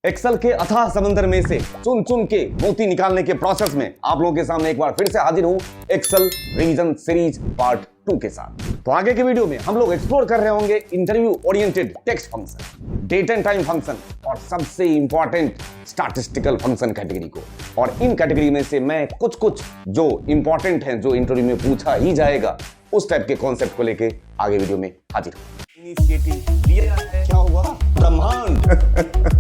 Excel के अथाह समंदर में से चुन चुन के मोती निकालने के प्रोसेस में आप लोगों के सामने एक बार फिर से हाजिर हूं एक्सेल रिवीजन सीरीज पार्ट 2 के साथ। तो आगे के वीडियो में हम लोग एक्सप्लोर कर रहे होंगे interview oriented text function, date and time function और सबसे इंपॉर्टेंट स्टैटिस्टिकल फंक्शन कैटेगरी को। और इन कैटेगरी में से मैं कुछ जो इंपॉर्टेंट हैं, जो इंटरव्यू में पूछा ही जाएगा, उस टाइप के कॉन्सेप्ट को लेके आगे वीडियो में हाजिर हूं। इनिशिएटिव लिया है, क्या हुआ? ब्रह्मांड।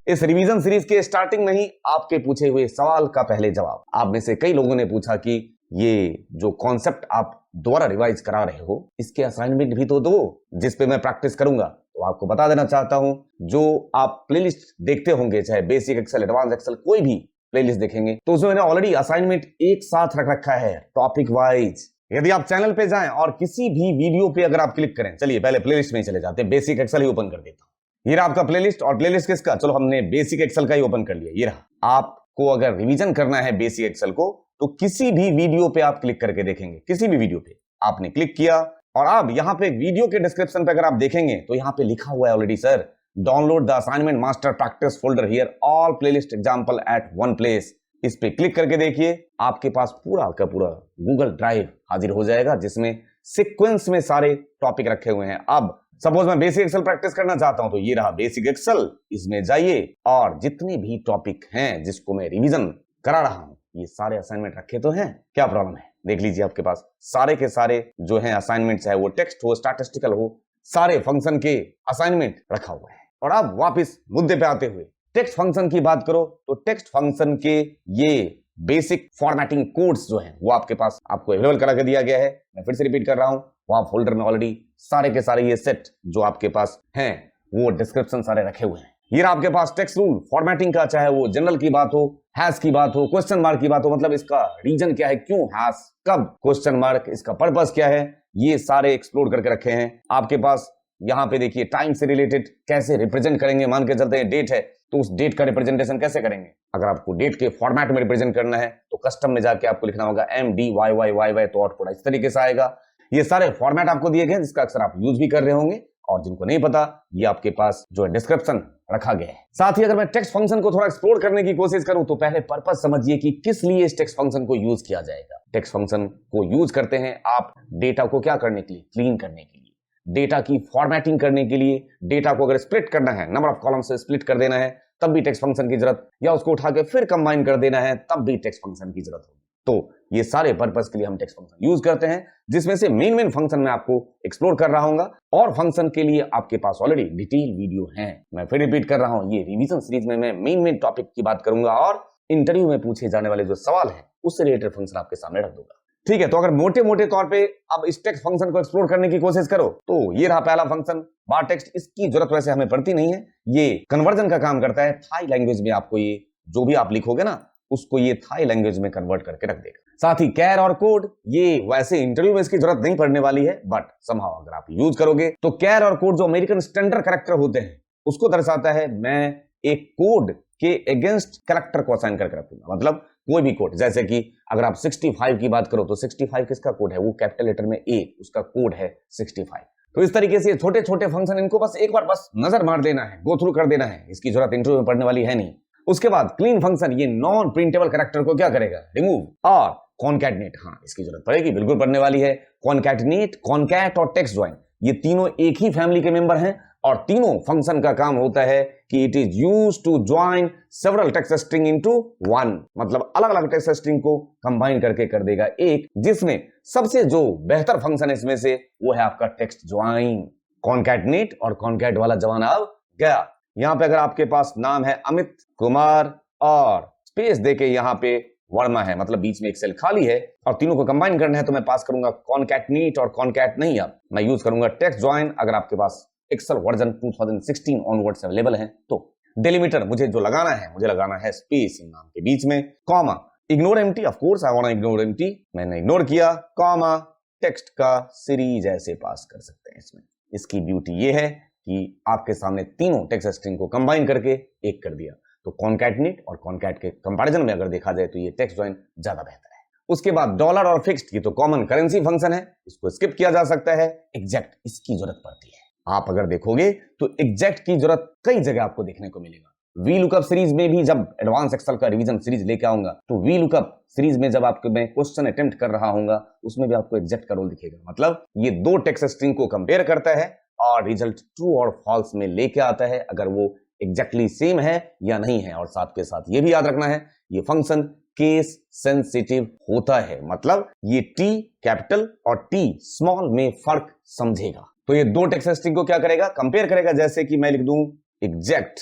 इस रिवीजन सीरीज के स्टार्टिंग में ही आपके पूछे हुए सवाल का पहले जवाब। आप में से कई लोगों ने पूछा कि ये जो कॉन्सेप्ट आप दोबारा रिवाइज करा रहे हो, इसके असाइनमेंट भी तो दो जिस पे मैं प्रैक्टिस करूंगा। तो आपको बता देना चाहता हूं, जो आप प्लेलिस्ट देखते होंगे, चाहे बेसिक एक्सेल, एडवांस एक्सेल, कोई भी प्लेलिस्ट देखेंगे, तो उसमें मैंने ऑलरेडी असाइनमेंट एक साथ रख रखा है टॉपिक वाइज। यदि आप चैनल पे जाएं और किसी भी वीडियो पे अगर आप क्लिक करें, चलिए पहले प्लेलिस्ट में चले जाते हैं, बेसिक एक्सेल ही ओपन कर देता हूं। ये रहा आपका प्लेलिस्ट। और प्लेलिस्ट किसका? चलो हमने बेसिक एक्सेल का ही ओपन कर लिया। ये रहा। आपको अगर रिवीजन करना है बेसिक एक्सेल को, तो किसी भी वीडियो पे आप क्लिक करके देखेंगे, किसी भी वीडियो पे आपने क्लिक किया और अब यहां पे वीडियो के डिस्क्रिप्शन पे अगर आप देखेंगे तो यहां पे लिखा हुआ है already, sir download the assignment master practice folder here, all playlist example at one place. इस पे क्लिक करके देखिए, आपके पास पूरा का पूरा गूगल ड्राइव हाजिर हो जाएगा, जिसमें सीक्वेंस में सारे टॉपिक रखे हुए हैं। अब सपोज मैं बेसिक एक्सेल प्रैक्टिस करना चाहता हूं, तो ये रहा बेसिक एक्सेल। इसमें जाइए और जितने भी टॉपिक हैं जिसको मैं रिवीजन करा रहा हूं, ये सारे असाइनमेंट रखे तो हैं। क्या प्रॉब्लम है? देख लीजिए, आपके पास सारे के सारे जो हैं असाइनमेंट, चाहे वो टेक्स्ट हो, स्टैटिस्टिकल हो, सारे फंक्शन के असाइनमेंट रखा हुआ है। और अब वापस मुद्दे पे आते हुए टेक्स्ट फंक्शन की बात करो, तो टेक्स्ट फंक्शन के ये बेसिक फॉर्मेटिंग कोड्स जो हैं वो आपके पास आपको अवेलेबल करा के दिया गया है। मैं फिर से रिपीट कर रहा हूं, वहां फोल्डर में ऑलरेडी सारे के सारे ये सेट जो आपके पास हैं वो डिस्क्रिप्शन सारे रखे हुए हैं। ये आपके पास टेक्स्ट रूल फॉर्मेटिंग का, चाहे वो जनरल की बात हो, हैश की बात हो, क्वेश्चन मार्क की बात हो, मतलब इसका रीजन क्या है, क्यों हैश, कब क्वेश्चन मार्क, इसका पर्पस क्या है, ये सारे एक्सप्लोर करके रखे हैं। आपके पास यहाँ पे देखिए टाइम से रिलेटेड कैसे रिप्रेजेंट करेंगे। मान के चलते हैं डेट है, तो उस डेट का रिप्रेजेंटेशन कैसे करेंगे। अगर आपको डेट के फॉर्मेट में रिप्रेजेंट करना है तो कस्टम में जाके आपको लिखना होगा MDYYYY, तो आउटपुट इस तरीके से आएगा। ये सारे फॉर्मेट आपको दिए गए हैं, जिसका अक्सर आप यूज भी कर रहे होंगे, और जिनको नहीं पता, ये आपके पास जो है डिस्क्रिप्शन रखा गया है। साथ ही अगर मैं टेक्स्ट फंक्शन को थोड़ा एक्सप्लोर करने की कोशिश करूं, तो पहले पर्पस समझिए कि किस लिए इस टेक्स्ट फंक्शन को यूज किया जाएगा। टेक्स्ट फंक्शन को यूज करते हैं आप डेटा को क्या करने के लिए? क्लीन करने के लिए, डेटा की फॉर्मेटिंग करने के लिए। डेटा को अगर स्प्लिट करना है, नंबर ऑफ कॉलम से स्प्लिट कर देना है, तब भी टेक्स्ट फंक्शन की जरूरत, या उसको उठा के फिर कंबाइन कर देना है, तब भी टेक्स्ट फंक्शन की जरूरत होगी। तो ये सारे पर्पस के लिए हम टेक्स्ट फंक्शन यूज करते हैं, जिसमें से मेन फंक्शन मैं आपको एक्सप्लोर कर रहा हूंगा। और फंक्शन के लिए आपके पास ऑलरेडी डिटेल वीडियो है। मैं फिर रिपीट कर रहा हूं, ये रिवीजन सीरीज में मैं मेन टॉपिक की बात करूंगा और इंटरव्यू में पूछे जाने वाले जो सवाल है उससे रिलेटेड फंक्शन आपके सामने रख दूंगा। ठीक है, तो अगर मोटे मोटे तौर पे अब इस टेक्स्ट फंक्शन को एक्सप्लोर करने की कोशिश करो, तो ये रहा पहला फंक्शन बार टेक्स्ट। इसकी जरूरत वैसे हमें पड़ती नहीं है, ये कन्वर्जन का काम करता है। थाई लैंग्वेज में आपको ये जो भी आप लिखोगे ना, उसको ये थाई लैंग्वेज में कन्वर्ट करके रख देगा। साथ ही कैर और कोड, ये वैसे इंटरव्यू में इसकी जरूरत नहीं पड़ने वाली है, बट समहाउ अगर आप यूज करोगे तो कैर और कोड जो अमेरिकन स्टैंडर्ड कैरेक्टर होते हैं उसको दर्शाता है। मैं एक कोड के अगेंस्ट कैरेक्टर को असाइन करके रखूंगा, मतलब कोई भी कोड, जैसे कि अगर आप 65 की बात करो तो 65 किसका कोड है? वो कैपिटल लेटर में A, उसका कोड है 65। तो इस तरीके से छोटे छोटे फंक्शन, इनको बस एक बार बस नजर मार देना है, गो थ्रू कर देना है, इसकी जरूरत इंटरव्यू में पड़ने वाली है नहीं। उसके बाद क्लीन फंक्शन, ये नॉन प्रिंटेबल कैरेक्टर को क्या करेगा? रिमूव। और कॉनकैटनेट, हाँ इसकी जरूरत पड़ेगी, बिल्कुल पड़ने वाली है। कॉनकैटनेट, कॉनकैट और टेक्स्ट ज्वाइन, ये तीनों एक ही फैमिली के मेंबर हैं, और तीनों फंक्शन का काम होता है कि it is used to join several text string into one, मतलब अलग अलग टेक्स्ट स्ट्रिंग को कंबाइन करके कर देगा एक, जिसमें सबसे जो बेहतर फंक्शन है इसमें से वो है आपका टेक्स्ट ज्वाइन। कॉनकैटनेट और कॉनकैट वाला जमाना अब गया। यहां पे अगर आपके पास नाम है अमित कुमार और स्पेस देके यहाँ पे वर्मा है, मतलब बीच में एक सेल खाली है, और तीनों को कंबाइन करना है, तो मैं पास करूंगा कॉनकैटनेट और कॉनकैट नहीं, अब मैं यूज करूंगा टेक्स्ट ज्वाइन। अगर आपके पास एक्सेल वर्जन 2016 ऑनवर्ड्स अवेलेबल है तो डेलिमीटर मुझे जो लगाना है, मुझे लगाना है स्पेस इन नाम के बीच में, comma, ignore empty, of course I want to ignore empty, मैंने इग्नोर किया, कॉमा, टेक्स्ट का सीरीज ऐसे पास कर सकते हैं इसमें। इसकी ब्यूटी ये है कि आपके सामने तीनों टेक्स्ट स्ट्रिंग को कंबाइन करके एक कर दिया। तो कॉनकैटनेट और कॉनकैट के कंपैरिजन में अगर देखा जाए तो ये टेक्स्ट ज्वाइन ज्यादा बेहतर है। उसके बाद डॉलर और फिक्स्ड की तो कॉमन करेंसी फंक्शन है, इसको स्किप किया जा सकता है। एग्जैक्ट, इसकी जरूरत पड़ती है। आप अगर देखोगे तो एग्जैक्ट की जरूरत कई जगह आपको देखने को मिलेगा। वी लुकअप सीरीज में भी जब एडवांस एक्सेल का रिवीजन सीरीज लेके आऊंगा तो वी लुकअप सीरीज में जब आपको मैं क्वेश्चन अटेम्प्ट कर रहा हूंगा उसमें भी आपको एग्जैक्ट का रोल दिखेगा। मतलब ये दो टेक्स्ट स्ट्रिंग को कंपेयर करता है और रिजल्ट ट्रू और फॉल्स में लेके आता है अगर वो एग्जैक्टली सेम है या नहीं है। और साथ के साथ ये भी याद रखना है ये फंक्शन केस सेंसिटिव होता है, मतलब ये टी कैपिटल और टी स्मॉल में फर्क समझेगा। तो ये दो टेक्स्ट स्ट्रिंग को क्या करेगा, कंपेयर करेगा। जैसे कि मैं लिख दूं एग्जैक्ट,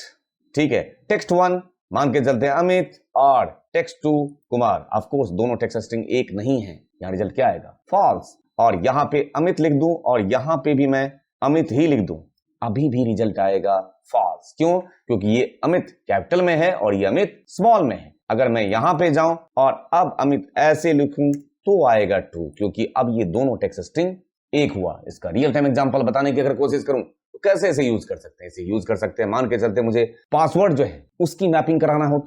ठीक है, टेक्स्ट 1 मान के चलते हैं अमित और टेक्स्ट 2 कुमार। ऑफ कोर्स दोनों टेक्स्ट स्ट्रिंग एक नहीं है, यहां रिजल्ट क्या आएगा, फॉल्स। और यहां पे अमित लिख दूं और यहां पे भी मैं अमित ही लिख दूं, अभी भी रिजल्ट आएगा फॉल्स। क्यों? क्योंकि ये अमित कैपिटल में है और ये अमित स्मॉल में है। अगर मैं यहां पे जाऊं और अब अमित ऐसे लिखूं तो आएगा ट्रू, क्योंकि अब ये दोनों टेक्स्ट स्ट्रिंग एक हुआ। इसका रियल टाइम एग्जांपल बताने की अगर कोशिश करूं तो कैसे इसे यूज कर सकते हैं, इसे यूज कर सकते हैं। मान के चलते मुझे पासवर्ड जो है उसकी मैपिंग कराना हो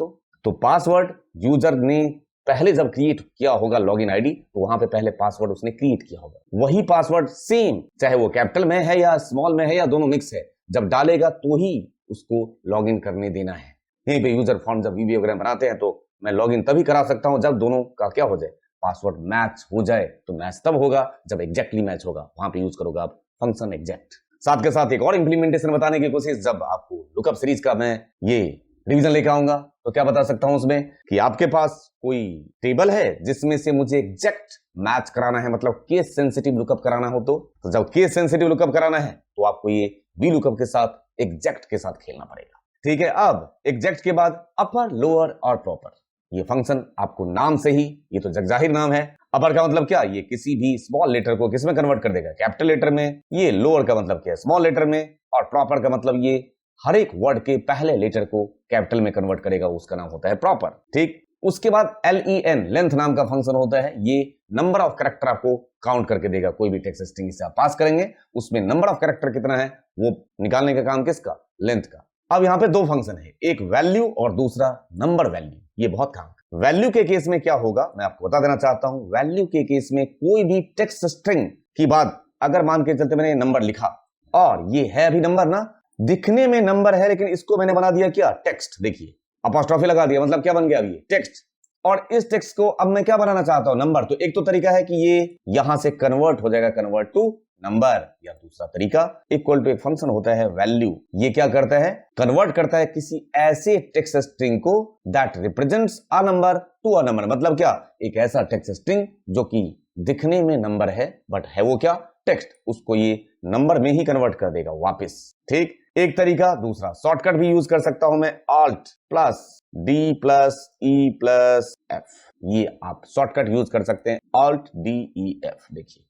तो पासवर्ड यूजर ने पहले जब क्रिएट किया होगा लॉगिन आईडी तो वहां पे पहले पासवर्ड उसने क्रिएट किया होगा, वही पासवर्ड सेम चाहे वो कैपिटल में है या स्मॉल में है या दोनों मिक्स है, जब डालेगा तो ही उसको लॉगिन करने देना है। यहीं पे यूजर फॉर्म जब वीबी वगैरह बनाते हैं तो मैं लॉगिन तभी करा सकता हूं जब दोनों का क्या हो जाए, पासवर्ड मैच हो जाए। तो मैच तब होगा जब एग्जैक्टली मैच होगा, वहां पे यूज करोगे आप फंक्शन एग्जैक्ट। साथ के साथ एक और इंप्लीमेंटेशन बताने की कोशिश, जब आपको लुकअप सीरीज का मैं ये रिवीजन लेकर आऊंगा तो क्या बता सकता हूं उसमें कि आपके पास कोई टेबल है जिसमें से मुझे एग्जैक्ट मैच कराना है, मतलब केस सेंसिटिव लुकअप कराना हो तो जब केस सेंसिटिव लुकअप कराना है तो आपको ये वी लुकअप के साथ एग्जैक्ट के साथ खेलना पड़ेगा। ठीक है, अब एग्जैक्ट के बाद अपर लोअर और प्रॉपर, ये फंक्शन आपको नाम से ही, ये तो जगजाहिर नाम है। अपर का मतलब क्या, ये किसी भी स्मॉल लेटर को किस में कन्वर्ट कर देगा, कैपिटल लेटर में। ये लोअर का मतलब क्या है, स्मॉल लेटर में। और प्रॉपर का मतलब ये हर एक वर्ड के पहले लेटर को कैपिटल में कन्वर्ट करेगा, उसका नाम होता है प्रॉपर। ठीक, उसके बाद LEN लेंथ नाम का फंक्शन होता है, ये नंबर ऑफ कैरेक्टर आपको काउंट करके देगा। कोई भी टेक्स्ट स्ट्रिंग से आप पास करेंगे उसमें नंबर ऑफ कैरेक्टर कितना है वो निकालने का काम किसका, लेंथ का। अब यहां पे दो फंक्शन है, एक वैल्यू और दूसरा नंबर वैल्यू। ये बहुत काम, वैल्यू के केस में क्या होगा मैं आपको बता देना चाहता हूं। वैल्यू के केस में कोई भी टेक्स्ट स्ट्रिंग की बात, अगर मान के चलते मैंने नंबर लिखा और ये है अभी नंबर ना, दिखने में नंबर है लेकिन इसको मैंने बना दिया क्या, टेक्स्ट। देखिए अपोस्ट्रोफी लगा दिया, मतलब क्या बन गया अभी टेक्स्ट। और इस टेक्स्ट को अब मैं क्या बनाना चाहता हूं, नंबर। तो एक तो तरीका है कि ये यहां से कन्वर्ट हो जाएगा, कन्वर्ट टू नंबर। या दूसरा तरीका इक्वल टू एक फंक्शन होता है वैल्यू, ये क्या करता है, कन्वर्ट करता है किसी ऐसे टेक्स्ट स्ट्रिंग को that represents a number to a number. मतलब क्या, एक ऐसा टेक्स्ट स्ट्रिंग जो कि दिखने में नंबर है बट है वो क्या, टेक्स्ट, उसको ये नंबर में ही कन्वर्ट कर देगा वापस। ठीक, एक तरीका। दूसरा शॉर्टकट भी यूज कर सकता हूं मैं, alt plus D plus E plus F, ये आप शॉर्टकट यूज कर सकते हैं, ऑल्ट डी ई एफ। देखिए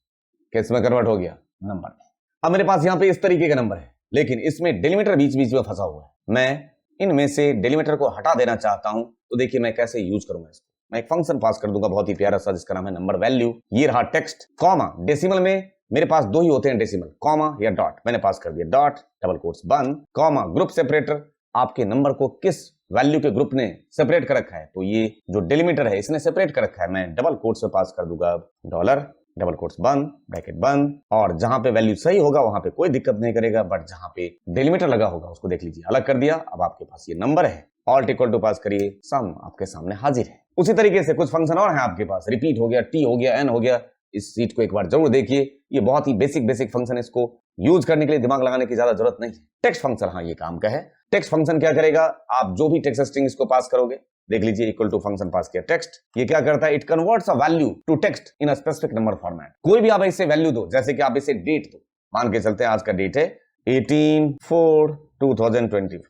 किस में कन्वर्ट हो गया, नंबर में। अब मेरे पास यहां पे इस तरीके का नंबर है लेकिन इसमें डेलीमीटर बीच बीच में फंसा हुआ है, मैं इनमें से डेलीमीटर को हटा देना चाहता हूं। तो देखिए मैं कैसे यूज करूंगा इसको, मैं एक फंक्शन पास कर दूंगा बहुत ही प्यारा सा जिसका नाम है नंबर वैल्यू। ये रहा टेक्स्ट, कॉमा, डेसिमल में मेरे पास दो ही होते हैं डेसिमल, कॉमा या डॉट। मैंने पास कर दिया डॉट, डबल कोट्स बंद, कॉमा, ग्रुप सेपरेटर, आपके नंबर को किस वैल्यू के ग्रुप ने सेपरेट कर रखा है, तो ये जो डेलीमीटर है इसने सेपरेट कर रखा है। मैं डबल कोट्स में पास कर दूंगा डॉलर, डबल कोट्स बंद, ब्रैकेट बंद। और जहां पे वैल्यू सही होगा वहां पे कोई दिक्कत नहीं करेगा, बट जहां पे डेलीमीटर लगा होगा उसको देख लीजिए, अलग कर दिया। अब आपके पास ये नंबर है, ऑल्ट इक्वल टू पास करिए, सम आपके सामने हाजिर है। उसी तरीके से कुछ फंक्शन और है आपके पास, रिपीट हो गया, टी हो गया, एन हो गया। इस सीट को एक बार जरूर देखिए, ये बहुत ही बेसिक फंक्शन है, इसको यूज करने के लिए दिमाग लगाने की ज्यादा जरूरत नहीं है। टेक्स्ट फंक्शन, हाँ ये काम का है। टेक्स्ट फंक्शन क्या करेगा, आप जो भी टेक्स्ट स्ट्रिंग इसको पास करोगे, देख लीजिए इक्वल टू फंक्शन पास किया टेक्स्ट, ये क्या करता है, it converts a value to text in a specific number format. कोई भी आप इसे वैल्यू दो, जैसे कि आप इसे डेट दो, मान के चलते हैं आज का डेट है 18/4/2024,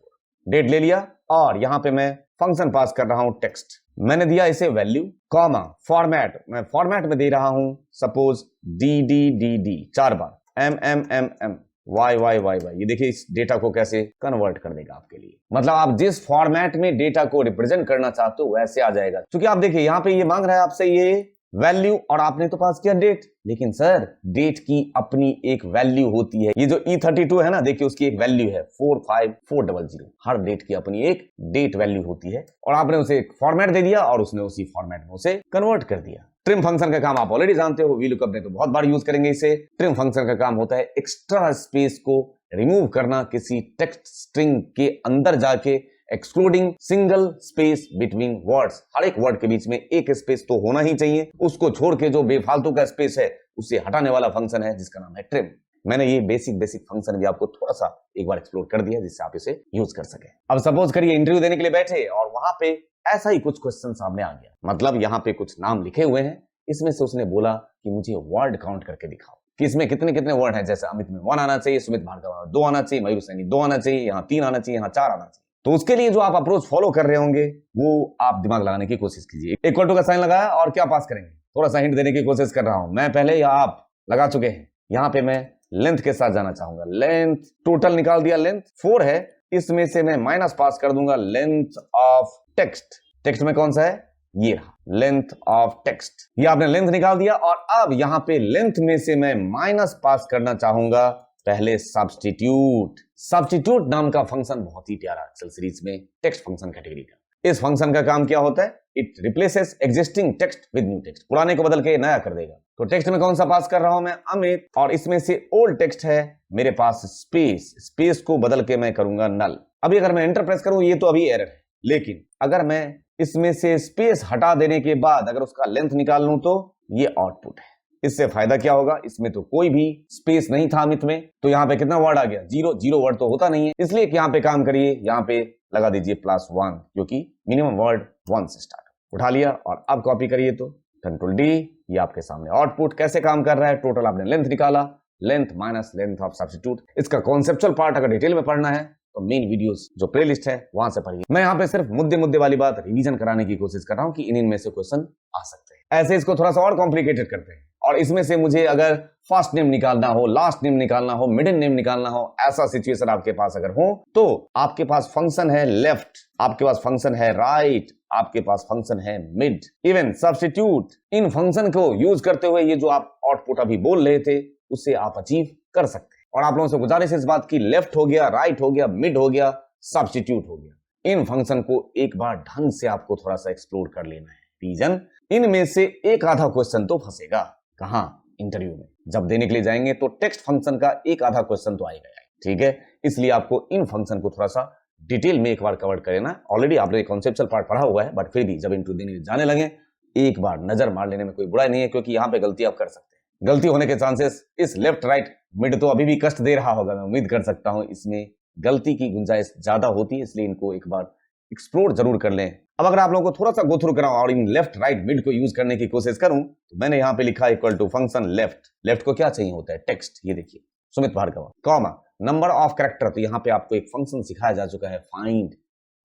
डेट ले लिया और यहां पे मैं फंक्शन पास कर रहा हूं टेक्स्ट, मैंने दिया इसे वैल्यू, कॉमा, फॉर्मेट, मैं फॉर्मेट में दे रहा हूं सपोज DDDD 4 बार, MMMM Y Y Y Y. ये देखिए इस डेटा को कैसे कन्वर्ट कर देगा आपके लिए, मतलब आप जिस फॉर्मेट में डेटा को रिप्रेजेंट करना चाहते हो वैसे आ जाएगा। क्योंकि आप देखिए यहाँ पे ये मांग रहा है आपसे ये वैल्यू और आपने तो पास किया डेट, लेकिन सर डेट की अपनी एक वैल्यू होती है। ये जो E32 है ना, देखिए उसकी एक वैल्यू है 45400, हर डेट की अपनी एक डेट वैल्यू होती है और आपने उसे एक फॉर्मेट दे दिया और उसने उसी फॉर्मेट में उसे कन्वर्ट कर दिया। ट्रिम फंक्शन का काम आप ऑलरेडी जानते हो, वीलुकअप में तो बहुत बार यूज करेंगे इसे। ट्रिम फंक्शन का काम होता है एक्स्ट्रा स्पेस को रिमूव करना किसी टेक्स्ट स्ट्रिंग के अंदर जाके, excluding single space between words. हर एक वर्ड के बीच में एक स्पेस तो होना ही चाहिए, उसको छोड़ के जो बेफालतू का स्पेस है उसे हटाने वाला फंक्शन है जिसका नाम है ट्रिम। मैंने ये बेसिक फंक्शन भी आपको थोड़ा सा एक बार एक्सप्लोर कर दिया जिससे आप इसे यूज कर सके। अब सपोज करिए इंटरव्यू देने के लिए बैठे और वहां पे ऐसा ही कुछ क्वेश्चन सामने आ गया, मतलब यहाँ पे कुछ नाम लिखे हुए हैं, इसमें से उसने बोला कि मुझे वर्ड काउंट करके दिखाओ कि इसमें कितने कितने वर्ड हैं। जैसे अमित में 1 आना चाहिए, सुमित भार्गव में 2 आना चाहिए, मयूर सैनी 2 आना चाहिए, यहाँ 3 आना चाहिए, यहाँ 4 आना चाहिए। तो उसके लिए जो आप अप्रोच फॉलो कर रहे होंगे वो आप दिमाग लगाने की कोशिश कीजिए। इक्वल टू का साइन लगाया और क्या पास करेंगे, थोड़ा सा हिंट देने की कोशिश कर रहा हूं मैं पहले या आप लगा चुके हैं। यहाँ पे मैं लेंथ के साथ जाना चाहूंगा। लेंथ टोटल निकाल दिया, लेंथ 4 है, इसमें से मैं माइनस पास कर दूंगा लेंथ ऑफ टेक्स्ट। टेक्स्ट में कौन सा है, ये रहा, लेंथ ऑफ टेक्स्ट। ये आपने लेंथ निकाल दिया और अब यहां पे लेंथ में से मैं माइनस पास करना चाहूंगा पहले सब्स्टिट्यूट। सब्स्टिट्यूट नाम का फंक्शन बहुत ही प्यारा एक्सेल सीरीज में टेक्स्ट फंक्शन कैटेगरी का। इस फंक्शन का काम क्या होता है, it replaces existing text with new text, पुराने को बदल के नया कर देगा। तो टेक्स्ट में कौन सा पास कर रहा हूं मैं, अमित, और इसमें से ओल्ड टेक्स्ट है मेरे पास स्पेस, स्पेस को बदल के मैं करूंगा नल। अभी अगर मैं एंटर प्रेस करूं ये तो अभी एरर है, लेकिन अगर मैं इसमें से स्पेस हटा देने के बाद अगर उसका लेंथ निकाल लूं तो ये आउटपुट है। इससे फायदा क्या होगा, इसमें तो कोई भी स्पेस नहीं था अमित में, तो यहाँ पे कितना वर्ड आ गया, 0 वर्ड तो होता नहीं है, इसलिए यहाँ पे काम करिए, यहाँ पे लगा दीजिए +1, क्योंकि मिनिमम वर्ड 1 से स्टार्ट। उठा लिया और अब कॉपी करिए तो कंट्रोल डी, ये आपके सामने आउटपुट कैसे काम कर रहा है। टोटल आपने लेंथ निकाला, length minus length of substitute. इसका कॉन्सेप्चुअल पार्ट अगर डिटेल में पढ़ना है तो मेन वीडियोस जो प्लेलिस्ट है वहां से पढ़िए। मैं यहाँ पे सिर्फ मुद्दे वाली बात रिवीजन कराने की कोशिश कर रहा हूँ कि इनमें से क्वेश्चन आ सकते हैं। ऐसे इसको थोड़ा सा और कॉम्प्लिकेटेड करते हैं और इसमें से मुझे अगर फर्स्ट नेम निकालना हो, लास्ट नेम निकालना हो, मिडिल नेम निकालना हो, ऐसा सिचुएशन आपके पास अगर हो तो आपके पास फंक्शन है लेफ्ट, आपके पास फंक्शन है राइट, आपके पास फंक्शन है मिड, इवन सब्स्टिट्यूट। इन फंक्शन को यूज करते हुए ये जो आप आउटपुट अभी बोल रहे थे उसे आप अचीव कर सकते हैं। और आप लोगों से गुजारिश इस बात की, लेफ्ट हो गया, राइट हो गया, मिड हो गया, सब्स्टिट्यूट हो गया, इन फंक्शन को एक बार ढंग से आपको थोड़ा सा एक्सप्लोर कर लेना है। रीजन, इनमें से एक आधा क्वेश्चन तो फंसेगा। कहां, इंटरव्यू में जब देने के लिए जाएंगे तो टेक्स्ट फंक्शन का एक आधा क्वेश्चन तो आएगा, ठीक है। इसलिए आपको इन फंक्शन को थोड़ा सा डिटेल में एक बार कवर करना। ऑलरेडी आपने कॉन्सेप्चुअल पार्ट पढ़ा हुआ है, बट फिर भी जब इंटरव्यू देने जाने लगे एक बार नजर मार लेने में कोई बुराई नहीं है, क्योंकि यहाँ पे गलती आप कर सकते हैं। गलती होने के चांसेस, इस लेफ्ट राइट मिड तो अभी भी कष्ट दे रहा होगा, मैं उम्मीद कर सकता हूं इसमें गलती की गुंजाइश ज्यादा होती है, इसलिए इनको एक बार एक्सप्लोर जरूर कर लें। अब अगर आप लोगों को थोड़ा सा गो थ्रू कराऊं और इन लेफ्ट राइट मिड को यूज करने की कोशिश करूं तो मैंने यहाँ पे लिखा equal to function left. Left को क्या चाहिए होता है, टेक्स्ट। ये देखिए Sumit Bhargava, comma, number of character. तो यहाँ पे आपको एक फंक्शन सिखाया जा चुका है फाइंड,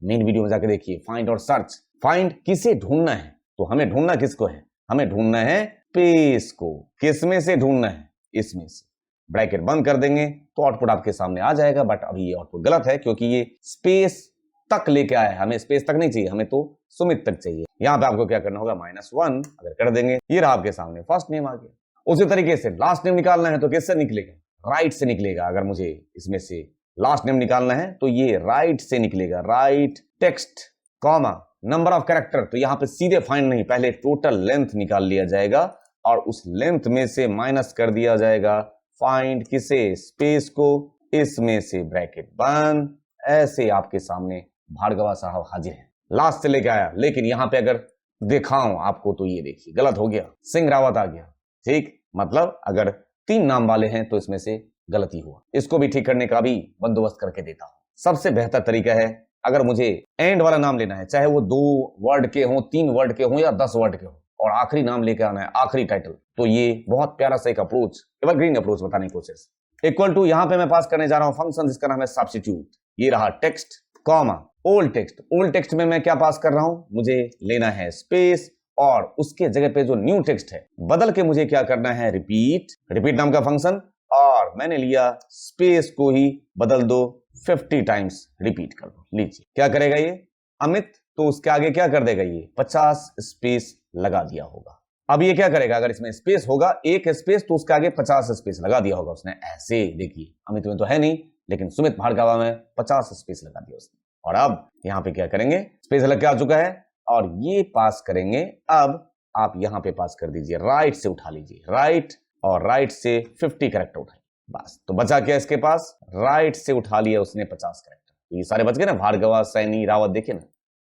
मेन वीडियो में जाकर देखिए, फाइंड और सर्च। फाइंड किसे ढूंढना है, तो हमें ढूंढना किसको है, हमें ढूंढना है स्पेस को। किसमें से ढूंढना है, इसमें से। ब्रैकेट बंद कर देंगे तो आउटपुट आपके सामने आ जाएगा, बट अभी ये आउटपुट गलत है क्योंकि ये स्पेस तक लेके आया है, हमें स्पेस तक नहीं चाहिए, हमें तो सुमित तक चाहिए। यहां पे आपको क्या करना होगा, -1 अगर कर देंगे, ये रहा आपके सामने फर्स्ट नेम आ गया। उसी तरीके से लास्ट नेम निकालना है तो किससे निकलेगा, राइट से निकलेगा। अगर मुझे इसमें से लास्ट नेम निकालना है तो ये राइट से निकलेगा, right text, comma, number of character. तो यहाँ पे सीधे फाइंड नहीं, पहले टोटल लेंथ निकाल लिया जाएगा और उस लेंथ में से माइनस कर दिया जाएगा फाइंड किसे, स्पेस को। इसमें से ब्रैकेट बंद, ऐसे आपके सामने भार्गवा साहब हाजिर हैं। लास्ट से लेके आया, लेकिन यहां पे अगर दिखाऊं आपको तो ये देखिए गलत हो गया, सिंह रावत आ गया। ठीक, मतलब अगर 3 नाम वाले हैं तो इसमें से गलती हुआ। इसको भी ठीक करने का भी बंदोबस्त करके देता हूं। सबसे बेहतर तरीका है, अगर मुझे एंड वाला नाम लेना है, चाहे वो 2 वर्ड के हो, 3 वर्ड के हो या 10 वर्ड के हो, और आखिरी नाम लेके आना है, आखिरी टाइटल, तो ये बहुत प्यारा सा एक अप्रोच, एवरग्रीन अप्रोच बताने की कोशिश। इक्वल टू यहां पे मैं पास करने जा रहा हूं फंक्शन जिसका नाम है सब्स्टिट्यूट। ये रहा text, comma, old text. Old text में मैं क्या पास कर रहा हूं, मुझे लेना है स्पेस और उसके जगह पे जो न्यू टेक्स्ट है बदल के मुझे क्या करना है, रिपीट। रिपीट नाम का फंक्शन, और मैंने लिया स्पेस को ही बदल दो, 50 टाइम्स रिपीट कर दो। लीजिए क्या करेगा ये अमित, तो उसके आगे क्या कर देगा, ये 50 स्पेस लगा दिया होगा। अब ये क्या करेगा, अगर इसमें स्पेस होगा, एक स्पेस, तो उसके आगे 50 स्पेस लगा दिया होगा उसने। ऐसे देखिए, अमित में तो है नहीं, लेकिन सुमित भार्गवा में 50 स्पेस लगा दिया उसने। और अब यहाँ पे क्या करेंगे, स्पेस लग के आ चुका है और ये पास करेंगे। अब आप यहाँ पे पास कर दीजिए, राइट से उठा लीजिए, राइट, और राइट से 50 कैरेक्टर उठाइए। बस, तो बचा क्या इसके पास, राइट से उठा लिया उसने 50 कैरेक्टर। ये सारे बच गए ना, भार्गवा, सैनी, रावत। देखिए ना,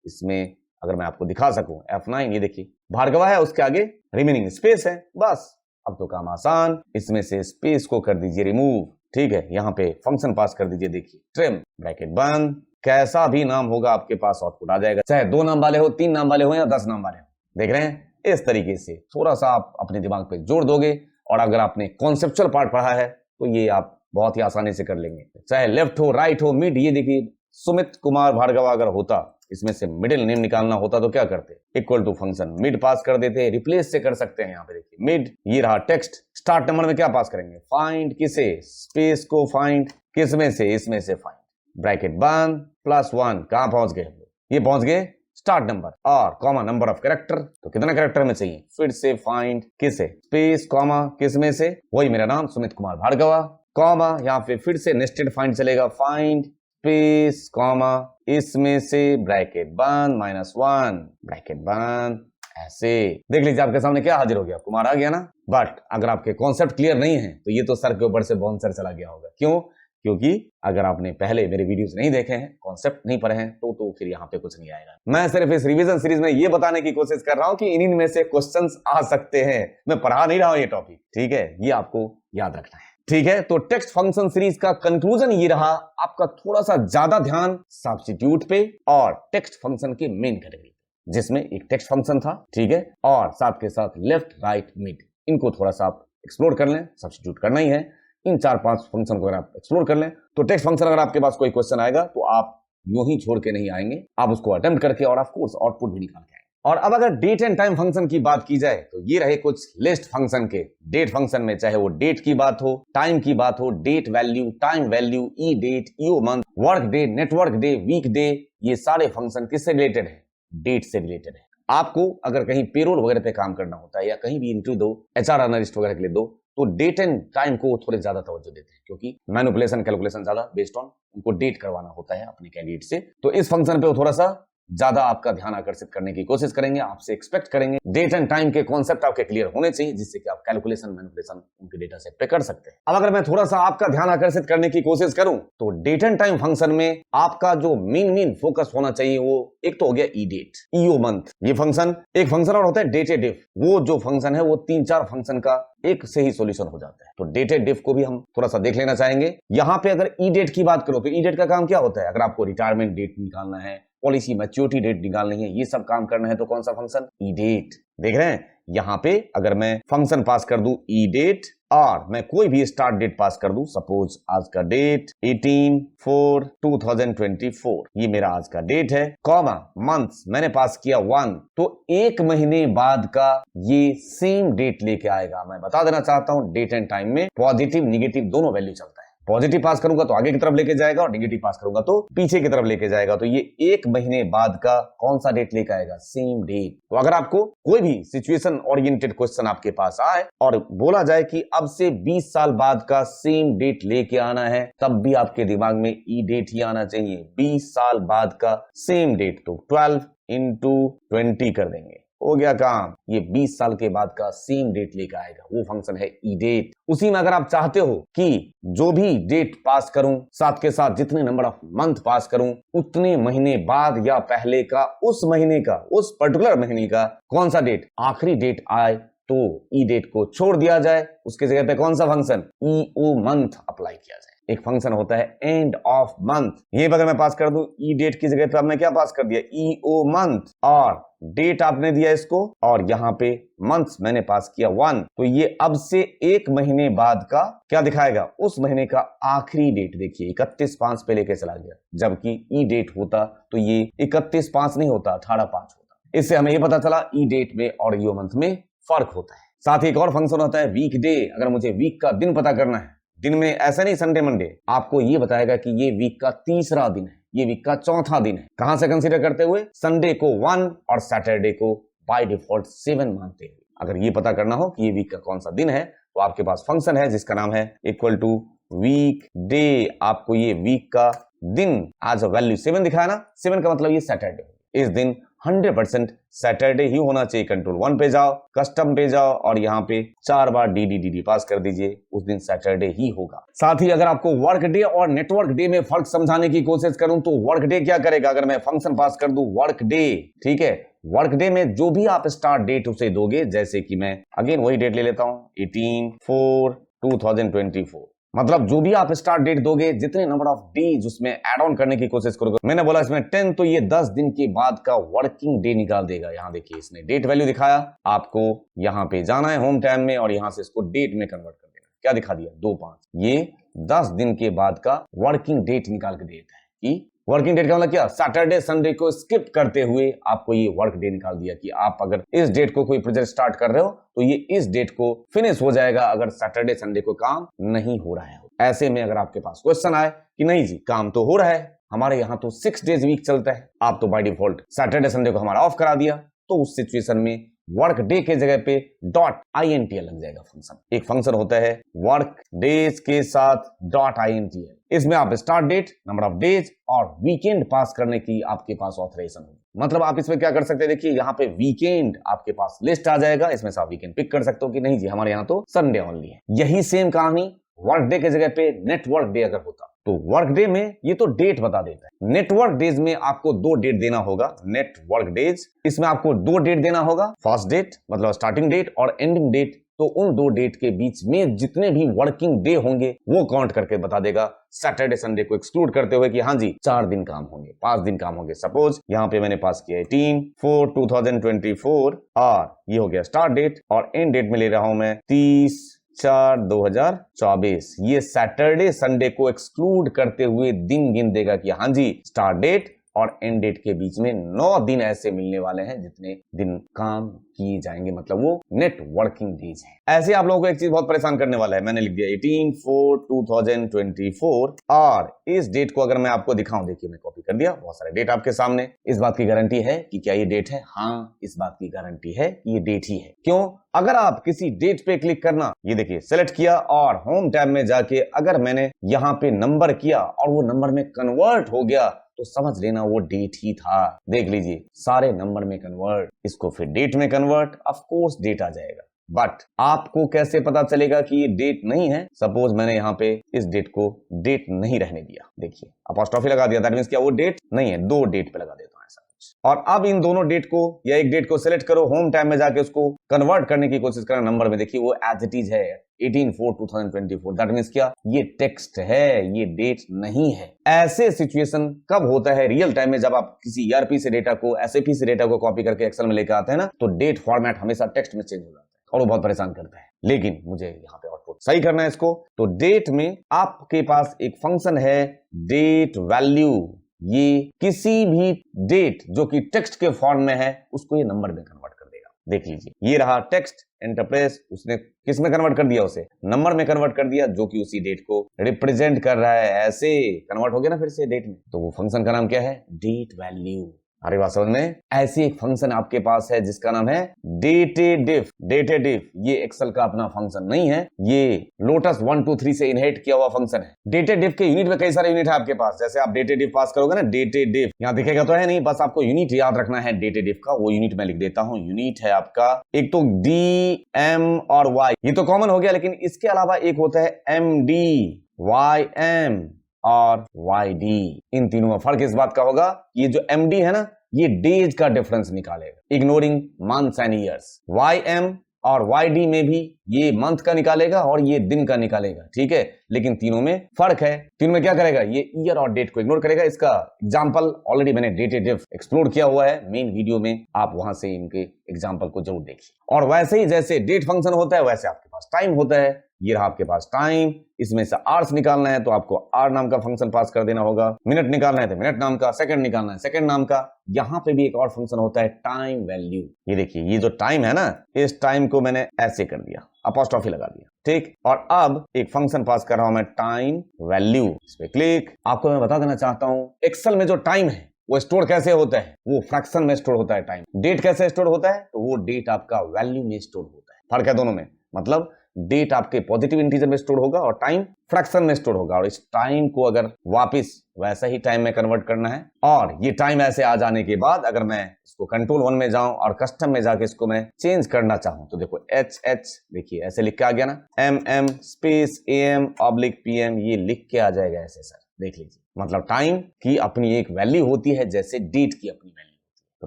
इसमें अगर मैं आपको दिखा सकूं F9, ये देखिए भार्गवा है, उसके आगे रिमेनिंग स्पेस है। बस अब तो काम आसान, इसमें से स्पेस को कर दीजिए रिमूव। ठीक है, यहाँ पे फंक्शन पास कर दीजिए, देखिए ट्रिम, ब्रैकेट बंद, कैसा भी नाम होगा आपके पास आउटपुट आ जाएगा, चाहे 2 नाम वाले हो, 3 नाम वाले हो या 10 नाम वाले हो। देख रहे हैं, इस तरीके से थोड़ा सा आप अपने दिमाग पे जोर दोगे और अगर आपने कॉन्सेप्चुअल पार्ट पढ़ा है तो ये आप बहुत ही आसानी से कर लेंगे। चाहे लेफ्ट हो, राइट हो, मिड, ये देखिए सुमित कुमार भार्गवा अगर होता, इसमें से मिडिल नेम निकालना होता तो क्या करते, इक्वल टू फंक्शन मिड पास कर देते, रिप्लेस से कर सकते हैं। यहाँ पे देखिए मिड, ये रहा टेक्स्ट, स्टार्ट नंबर में क्या पास करेंगे, फाइंड किसे, स्पेस को फाइंड किस में से, इसमें से फाइंड, ब्रैकेट बंद, +1, कहां पहुंच गए, ये पहुंच गए स्टार्ट नंबर और कॉमा नंबर ऑफ कैरेक्टर, तो कितना कैरेक्टर में चाहिए, फिर से फाइंड किसे, स्पेस कॉमा किस में से, वही मेरा नाम सुमित कुमार भार्गवा, कॉमा यहाँ पे फिर से नेस्टेड फाइंड चलेगा, फाइंड स्पेस कॉमा इसमें से ब्रैकेट बंद -1, ब्रैकेट बंद, ऐसे देख लीजिए आपके सामने क्या हाजिर हो गया, कुमार आ गया ना। बट अगर आपके कॉन्सेप्ट क्लियर नहीं है तो ये तो सर के ऊपर से बाउंसर चला गया होगा। क्यों? क्योंकि अगर आपने पहले मेरे वीडियोस नहीं देखे हैं, कॉन्सेप्ट नहीं पढ़े हैं, तो फिर यहाँ पे कुछ नहीं आएगा। मैं सिर्फ इस रिवीजन सीरीज में ये बताने की कोशिश कर रहा हूँ कि इन्हीं में से क्वेश्चंस आ सकते हैं। मैं पढ़ा नहीं रहा हूँ ये टॉपिक, ठीक है, ये आपको याद रखना है। ठीक है, तो टेक्स्ट फंक्शन सीरीज का कंक्लूजन ये रहा, आपका थोड़ा सा ज्यादा ध्यान सब्स्टिट्यूट पे और टेक्स्ट फंक्शन के मेन कैटेगरी, जिसमें एक टेक्स्ट फंक्शन था, ठीक है, और साथ के साथ लेफ्ट, राइट, मिड, इनको थोड़ा सा आप एक्सप्लोर कर लें, सब्स्टिट्यूट करना ही है। इन 4-5 फंक्शन को अगर आप एक्सप्लोर कर लें तो टेक्स्ट फंक्शन अगर आपके पास कोई क्वेश्चन आएगा तो आप यूं ही छोड़ के नहीं आएंगे, आप उसको अटेम्प्ट करके और ऑफ कोर्स आउटपुट भी निकाल के आएंगे। और अब अगर डेट एंड टाइम फंक्शन की बात की जाए तो ये रहे कुछ लिस्ट फंक्शन के। डेट फंक्शन में चाहे वो डेट की बात हो, टाइम की बात हो, date value, time value, E date, EO month, work day, network day, week day, ये सारे फंक्शन किससे रिलेटेड है, डेट से रिलेटेड है। आपको अगर कहीं पेरोल वगैरह पे काम करना होता है या कहीं भी इंटरव्यू दो, एचआर एनालिस्ट वगैरह के लिए दो, तो डेट एंड टाइम को थोड़े ज्यादा तवज्जो देते हैं, क्योंकि मैनिपुलेशन कैलकुलेशन ज्यादा बेस्ड ऑन उनको डेट करवाना होता है अपने कैंडिडेट से। तो इस फंक्शन पे वो थोड़ा सा ज्यादा आपका ध्यान आकर्षित करने की कोशिश करेंगे, आपसे एक्सपेक्ट करेंगे डेट एंड टाइम के कॉन्सेप्ट आपके क्लियर होने चाहिए, जिससे कि आप कैलकुलेशन, मैनिपुलेशन उनके डेटा सेट पे कर सकते हैं। अब अगर मैं थोड़ा सा आपका ध्यान आकर्षित करने की कोशिश करूं तो डेट एंड टाइम फंक्शन में आपका जो मेन फोकस होना चाहिए वो एक तो हो गया ई डेट, ईओ मंथ, ये फंक्शन। एक फंक्शन और होता है डेटेड इफ, वो जो फंक्शन है वो 3-4 फंक्शन का एक से ही सॉल्यूशन हो जाता है। तो डेटेड इफ को भी हम थोड़ा सा देख लेना चाहेंगे। यहां पे अगर ई डेट की बात करो तो ई डेट का काम क्या होता है, अगर आपको रिटायरमेंट डेट निकालना है, पॉलिसी मैच्योरिटी डेट निकालनी है, ये सब काम करना है तो कौन सा फंक्शन, ई डेट। देख रहे हैं, यहां पे अगर मैं फंक्शन पास कर दूं ई डेट और मैं कोई भी स्टार्ट डेट पास कर दूं, सपोज आज का डेट 18/4/2024, ये मेरा आज का डेट है, कॉमा मंथ्स मैंने पास किया 1, तो 1 महीने बाद का ये सेम डेट लेके आएगा। मैं बता देना चाहता हूं, डेट एंड टाइम में पॉजिटिव निगेटिव दोनों वैल्यू चलता है। पॉजिटिव पास करूंगा तो आगे की तरफ लेके जाएगा और नेगेटिव पास करूंगा तो पीछे की तरफ लेके जाएगा। तो ये 1 महीने बाद का कौन सा डेट लेके आएगा, सेम डेट। तो अगर आपको कोई भी सिचुएशन ओरिएंटेड क्वेश्चन आपके पास आए और बोला जाए कि अब से 20 साल बाद का सेम डेट लेके आना है, तब भी आपके दिमाग में ई डेट ही आना चाहिए। 20 साल बाद का सेम डेट, तो 12 × 20 कर देंगे, हो गया काम। ये 20 साल के बाद का सेम डेट लेकर आएगा, वो फंक्शन है ई डेट। उसी में अगर आप चाहते हो कि जो भी डेट पास करूं, साथ के साथ जितने नंबर ऑफ मंथ पास करूं, उतने महीने बाद या पहले का, उस महीने का, उस पर्टिकुलर महीने का कौन सा डेट आखिरी डेट आए तो ई डेट को छोड़ दिया जाए, उसके जगह पे कौन सा फंक्शन, ईओ मंथ अप्लाई किया जाए। एक फंक्शन होता है एंड ऑफ मंथ, ये अगर मैं पास कर दूं ई डेट की जगह पे, अब मैं क्या पास कर दिया, ईओ मंथ, और डेट आपने दिया इसको और यहाँ पे मंथ्स मैंने पास किया 1, तो ये अब से 1 महीने बाद का क्या दिखाएगा, उस महीने का आखिरी डेट। देखिए 31/5 पे लेके चला गया, जबकि ई डेट होता तो ये 31/5 नहीं होता, 18/5 होता। इससे हमें ये पता चला ई डेट में और ईओ मंथ में फर्क होता है। साथ ही एक और फंक्शन होता है वीक डे। अगर मुझे वीक का दिन पता करना है, दिन में ऐसा नहीं संडे मंडे, आपको ये बताएगा कि ये वीक का 3रा दिन है, ये वीक का 4था दिन है। कहां से कंसीडर करते हुए, संडे को 1 और सैटरडे को बाय डिफॉल्ट 7 मानते हुए। अगर ये पता करना हो कि ये वीक का कौन सा दिन है तो आपके पास फंक्शन है जिसका नाम है इक्वल टू वीक डे। आपको ये वीक का दिन आज वैल्यू 7 दिखाया ना, 7 का मतलब ये सैटरडे, इस दिन 100% सैटरडे ही होना चाहिए। कंट्रोल 1 पे जाओ, कस्टम पे जाओ और यहाँ पे 4 बार डी पास कर दीजिए, उस दिन सैटरडे ही होगा। साथ ही अगर आपको वर्क डे और नेटवर्क डे में फर्क समझाने की कोशिश करूं तो वर्क डे क्या करेगा, अगर मैं फंक्शन पास कर दूं वर्क डे, ठीक है, वर्क डे में जो भी आप स्टार्ट डेट उसे दोगे, जैसे कि मैं अगेन वही डेट ले लेता हूं 18/4/2024, मतलब जो भी आप स्टार्ट डेट दोगे, जितने नंबर ऑफ डेज उसमें ऐड ऑन करने की कोशिश करोगे, मैंने बोला इसमें 10, तो ये 10 दिन के बाद का वर्किंग डे निकाल देगा। यहाँ देखिए इसने डेट वैल्यू दिखाया, आपको यहाँ पे जाना है होम टाइम में और यहाँ से इसको डेट में कन्वर्ट कर देना। क्या दिखा दिया 2/5, ये 10 दिन के बाद का वर्किंग डेट निकाल के देता है कि वर्किंग डेट का मतलब क्या, सैटरडे संडे को स्किप करते हुए आपको ये वर्क डे निकाल दिया कि आप अगर इस डेट को कोई प्रोजेक्ट स्टार्ट कर रहे हो तो ये इस डेट को फिनिश हो जाएगा अगर सैटरडे संडे को काम नहीं हो रहा है। ऐसे में अगर आपके पास क्वेश्चन आए कि नहीं जी काम तो हो रहा है, हमारे यहाँ तो 6 डेज वीक चलता है, आप तो बाय डिफॉल्ट सैटरडे संडे को हमारा ऑफ करा दिया, तो उस सिचुएशन में वर्क डे के जगह पे .intl लग जाएगा फंक्शन। एक फंक्शन होता है वर्क डेज के साथ .intl, इसमें आप start date, number of days और वीकेंड पास करने की आपके पास ऑथराइजेशन होगी। मतलब आप इसमें क्या कर सकते हैं, देखिए यहाँ पे वीकेंड आपके पास लिस्ट आ जाएगा, इसमें से आप वीकेंड पिक कर सकते हो कि नहीं जी हमारे यहाँ तो संडे ओनली है। यही सेम कहानी वर्क डे के जगह पे नेटवर्क डे अगर होता तो वर्क डे में ये तो डेट बता देता है, नेटवर्क डेज में आपको 2 डेट देना होगा, नेटवर्क डेज, इसमें आपको 2 डेट देना होगा, फर्स्ट डेट मतलब स्टार्टिंग डेट और एंडिंग डेट, तो उन 2 डेट के बीच में जितने भी वर्किंग डे होंगे वो काउंट करके बता देगा, सैटरडे संडे को एक्सक्लूड करते हुए कि हाँ जी 4 दिन काम होंगे, 5 दिन काम होंगे। सपोज यहाँ पे मैंने पास किया 18/4/2024 और ये हो गया स्टार्ट डेट और एंड डेट में ले रहा हूं मैं 30/4/2024, ये सैटरडे संडे को एक्सक्लूड करते हुए दिन गिन देगा कि हाँ जी स्टार्ट डेट और एंड डेट के बीच में 9 दिन ऐसे मिलने वाले हैं जितने दिन काम किए जाएंगे, मतलब वो नेट वर्किंग डेज है। ऐसे आप लोगों को एक चीज बहुत परेशान करने वाला है, मैंने लिख दिया 18/4/2024 और इस डेट को अगर मैं आपको दिखाऊं, देखिए मैं कॉपी कर दिया, बहुत सारे डेट आपके सामने, इस बात की गारंटी है कि क्या ये डेट है, हाँ इस बात की गारंटी है कि ये डेट ही है। क्यों, अगर आप किसी डेट पे क्लिक करना, ये देखिए सेलेक्ट किया और होम टैब में जाके अगर मैंने यहाँ पे नंबर किया और वो नंबर में कन्वर्ट हो गया तो समझ लेना वो डेट ही था। देख लीजिए सारे नंबर में कन्वर्ट, इसको फिर डेट में कन्वर्ट, ऑफ कोर्स डेट आ जाएगा। बट आपको कैसे पता चलेगा कि ये डेट नहीं है, सपोज मैंने यहाँ पे इस डेट को डेट नहीं रहने दिया, देखिए अपॉस्ट्रोफी लगा दिया, दैट मींस क्या वो डेट नहीं है, 2 डेट पे लगा देता हूं ऐसा कुछ। और अब इन दोनों डेट को या एक डेट को सिलेक्ट करो, होम टाइम में जाके उसको कन्वर्ट करने की कोशिश करना नंबर में, देखिए वो एज इट इज है 18/4/2024, दैट मींस क्या ये टेक्स्ट है, ये डेट नहीं है। ऐसे सिचुएशन कब होता है रियल टाइम में, जब आप किसी ईआरपी से डेटा को, एसएपी से डेटा को कॉपी करके एक्सेल में लेकर आते हैं ना, तो डेट फॉर्मेट हमेशा टेक्स्ट में चेंज हो जाता है और वो बहुत परेशान करता है। लेकिन मुझे यहाँ पे आउटपुट सही करना है इसको, तो डेट में आपके पास एक फंक्शन है डेट वैल्यू, ये किसी भी डेट जो कि टेक्स्ट के फॉर्म में है उसको ये नंबर में कन्वर्ट कर देगा। देख लीजिए ये रहा टेक्स्ट, एंटरप्रेस, उसने किस में कन्वर्ट कर दिया, उसे नंबर में कन्वर्ट कर दिया जो कि उसी डेट को रिप्रेजेंट कर रहा है, ऐसे कन्वर्ट हो गया ना फिर से डेट में, तो वो फंक्शन का नाम क्या है, डेट वैल्यू। अरे बात समझ में, ऐसी एक फंक्शन आपके पास है जिसका नाम है डेटेडिफ। डेटेडिफ ये एक्सेल का अपना फंक्शन नहीं है, ये लोटस 1 2 3 से इनहेरिट किया हुआ फंक्शन है। डेटेडिफ के यूनिट में कई सारे यूनिट है आपके पास, जैसे आप डेटेडिफ पास करोगे ना, डेटेडिफ यहाँ दिखेगा तो है नहीं, बस आपको यूनिट याद रखना है डेटेडिफ का, वो यूनिट मैं लिख देता हूँ। यूनिट है आपका एक तो डी, एम और वाई, ये तो कॉमन हो गया, लेकिन इसके अलावा एक होता है एम डी, वाई एम और YD। इन तीनों में फर्क इस बात का होगा, ये जो MD है ना ये डेज का डिफरेंस निकालेगा, ignoring months and years. YM और YD में भी ये मंथ का निकालेगा और ये दिन का निकालेगा, ठीक है, लेकिन तीनों में फर्क है। तीनों में क्या करेगा, ये ईयर और डेट को इग्नोर करेगा। इसका एग्जांपल ऑलरेडी मैंने डेटेडिफ एक्सप्लोर किया हुआ है मेन वीडियो में, आप वहां से इनके एग्जांपल को जरूर देखिए। और वैसे ही जैसे डेट फंक्शन होता है वैसे आपके पास टाइम होता है, ये रहा आपके पास टाइम, इसमें से आवर्स निकालना है तो आपको आर नाम का फंक्शन पास कर देना होगा, मिनट निकालना है तो मिनट नाम का, सेकंड निकालना है सेकंड नाम का। यहाँ पे भी एक और फंक्शन होता है टाइम वैल्यू। ये देखिए ये जो टाइम है ना, इस टाइम को मैंने ऐसे कर दिया, अपॉस्ट्रोफी लगा दिया, ठीक। और अब एक फंक्शन पास कर रहा हूं मैं टाइम वैल्यू, इस पे क्लिक। आपको मैं बता देना चाहता हूं एक्सेल में जो टाइम है वो स्टोर कैसे होता है, वो फ्रैक्शन में स्टोर होता है टाइम। डेट कैसे स्टोर होता है, तो वो डेट आपका वैल्यू में स्टोर होता है। फर्क है दोनों में, मतलब डेट आपके पॉजिटिव इंटीजर में स्टोर होगा और टाइम फ्रैक्शन में स्टोर होगा, और इस टाइम को अगर वापस वैसा ही टाइम में कन्वर्ट करना है, और ये टाइम ऐसे आ जाने के बाद अगर मैं इसको कंट्रोल 1 में जाऊं और कस्टम में जाके इसको मैं चेंज करना चाहूं तो देखो HH देखिए ऐसे लिख के आ गया ना, MM space AM oblique PM, ये लिख के आ जाएगा ऐसे सर, देख लीजिए। मतलब टाइम की अपनी एक वैल्यू होती है जैसे डेट की अपनी वैल्यू, तो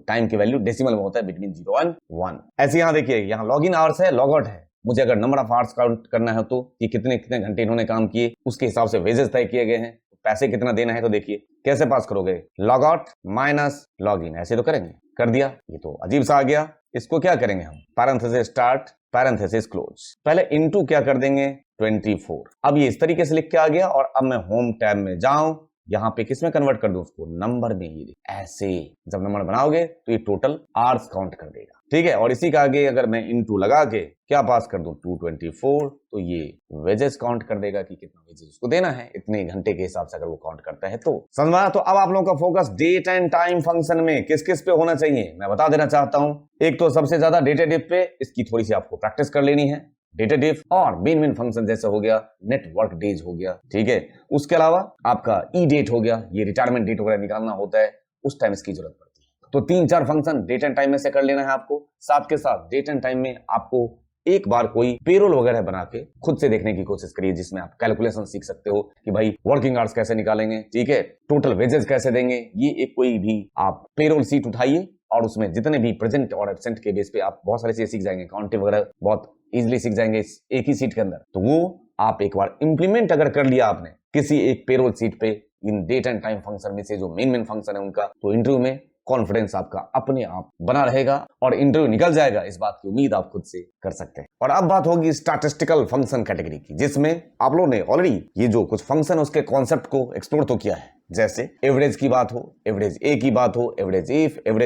टाइम की वैल्यू डेसिमल में होता है बिटवीन 0 एंड 1। ऐसे यहाँ देखिए, यहाँ लॉग इन आवर्स है, लॉग आउट है। मुझे अगर नंबर ऑफ आवर्स काउंट करना है तो कि कितने कितने घंटे इन्होंने काम किए, उसके हिसाब से वेजेस तय किए गए हैं। पैसे कितना देना है तो देखिए कैसे पास करोगे, log out minus log in, ऐसे तो करेंगे। कर दिया, ये तो अजीब सा आ गया। इसको क्या करेंगे हम, पैरेंथेसिस स्टार्ट पैरेंथेसिस क्लोज, पहले इनटू क्या कर देंगे 24। अब ये इस तरीके से लिख के आ गया, और अब मैं होम टैब में जाऊं, यहाँ पे किस में कन्वर्ट कर दूं उसको, नंबर में। ये ऐसे जब नंबर बनाओगे तो ये टोटल आवर्स काउंट कर देगा, ठीक है। और इसी का आगे अगर मैं इनटू लगा के क्या पास कर दूं 224, तो ये वेजेस काउंट कर देगा कि कितना वेजेस उसको देना है इतने घंटे के हिसाब से, अगर वो काउंट करता है तो। समझ में? तो अब आप लोगों का focus date and time function में किस किस पे होना चाहिए मैं बता देना चाहता हूं। एक तो सबसे ज्यादा डेटेटिव पे, इसकी थोड़ी सी आपको प्रैक्टिस कर लेनी है, डेटेटिव और मेन फंक्शन जैसे हो गया नेटवर्क डेज हो गया, ठीक है। उसके अलावा आपका ई डेट हो गया, ये रिटायरमेंट डेट वगैरह निकालना होता है, उस टाइम इसकी जरूरत पड़ती है। तो 3-4 फंक्शन डेट एंड टाइम में से कर लेना है आपको। साथ के साथ डेट एंड टाइम में आपको एक बार कोई पेरोल वगैरह बना के खुद से देखने की कोशिश करिए, जिसमें आप कैलकुलेशन सीख सकते हो कि भाई वर्किंग आवर्स कैसे निकालेंगे, ठीक है, टोटल वेजेस कैसे देंगे। ये एक कोई भी आप पेरोल सीट उठाइए और उसमें जितने भी प्रेजेंट और एब्सेंट के बेस पे आप बहुत सारे चीजें सीख जाएंगे, काउंटिंग वगैरह बहुत इजीली सीख जाएंगे इस एक ही सीट के अंदर। तो वो आप एक बार इंप्लीमेंट अगर कर लिया आपने किसी एक पेरोल सीट पे इन डेट एंड टाइम फंक्शन में से जो मेन फंक्शन है उनका, तो इंटरव्यू में कॉन्फिडेंस आपका अपने आप बना रहेगा और इंटरव्यू निकल जाएगा, इस बात की उम्मीद आप खुद से कर सकते हैं। और अब बात होगी स्टैटिस्टिकल फंक्शन कैटेगरी की, जिसमें आप लोगों ने ऑलरेडी ये जो कुछ फंक्शन है उसके कॉन्सेप्ट को एक्सप्लोर तो किया है। जैसे एवरेज की बात हो, एवरेज ए की बात हो, एवरेज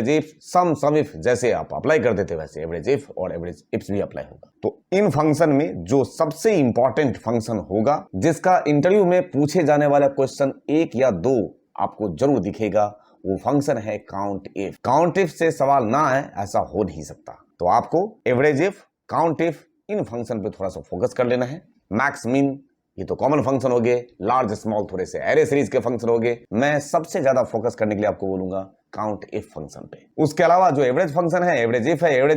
इफ, सम इफ जैसे आप अप्लाई कर देते वैसे एवरेज इफ और एवरेज इफ्स भी अप्लाई होगा। तो इन फंक्शन में जो सबसे इंपॉर्टेंट फंक्शन होगा, जिसका इंटरव्यू में पूछे जाने वाला क्वेश्चन 1 या 2 आपको जरूर दिखेगा, वो फंक्शन है काउंट इफ। काउंट इफ से सवाल ना आए ऐसा हो नहीं सकता। तो आपको average if, count if, in function पे थोड़ा सा फोकस कर लेना है। मैक्स मिन ये तो कॉमन फंक्शन हो गए, लार्ज स्मॉल थोड़े से एरे सीरीज के फंक्शन हो गए। मैं सबसे ज्यादा फोकस करने के लिए आपको बोलूंगा काउंट इफ फंक्शन पे। उसके अलावा जो एवरेज फंक्शन है, एवरेज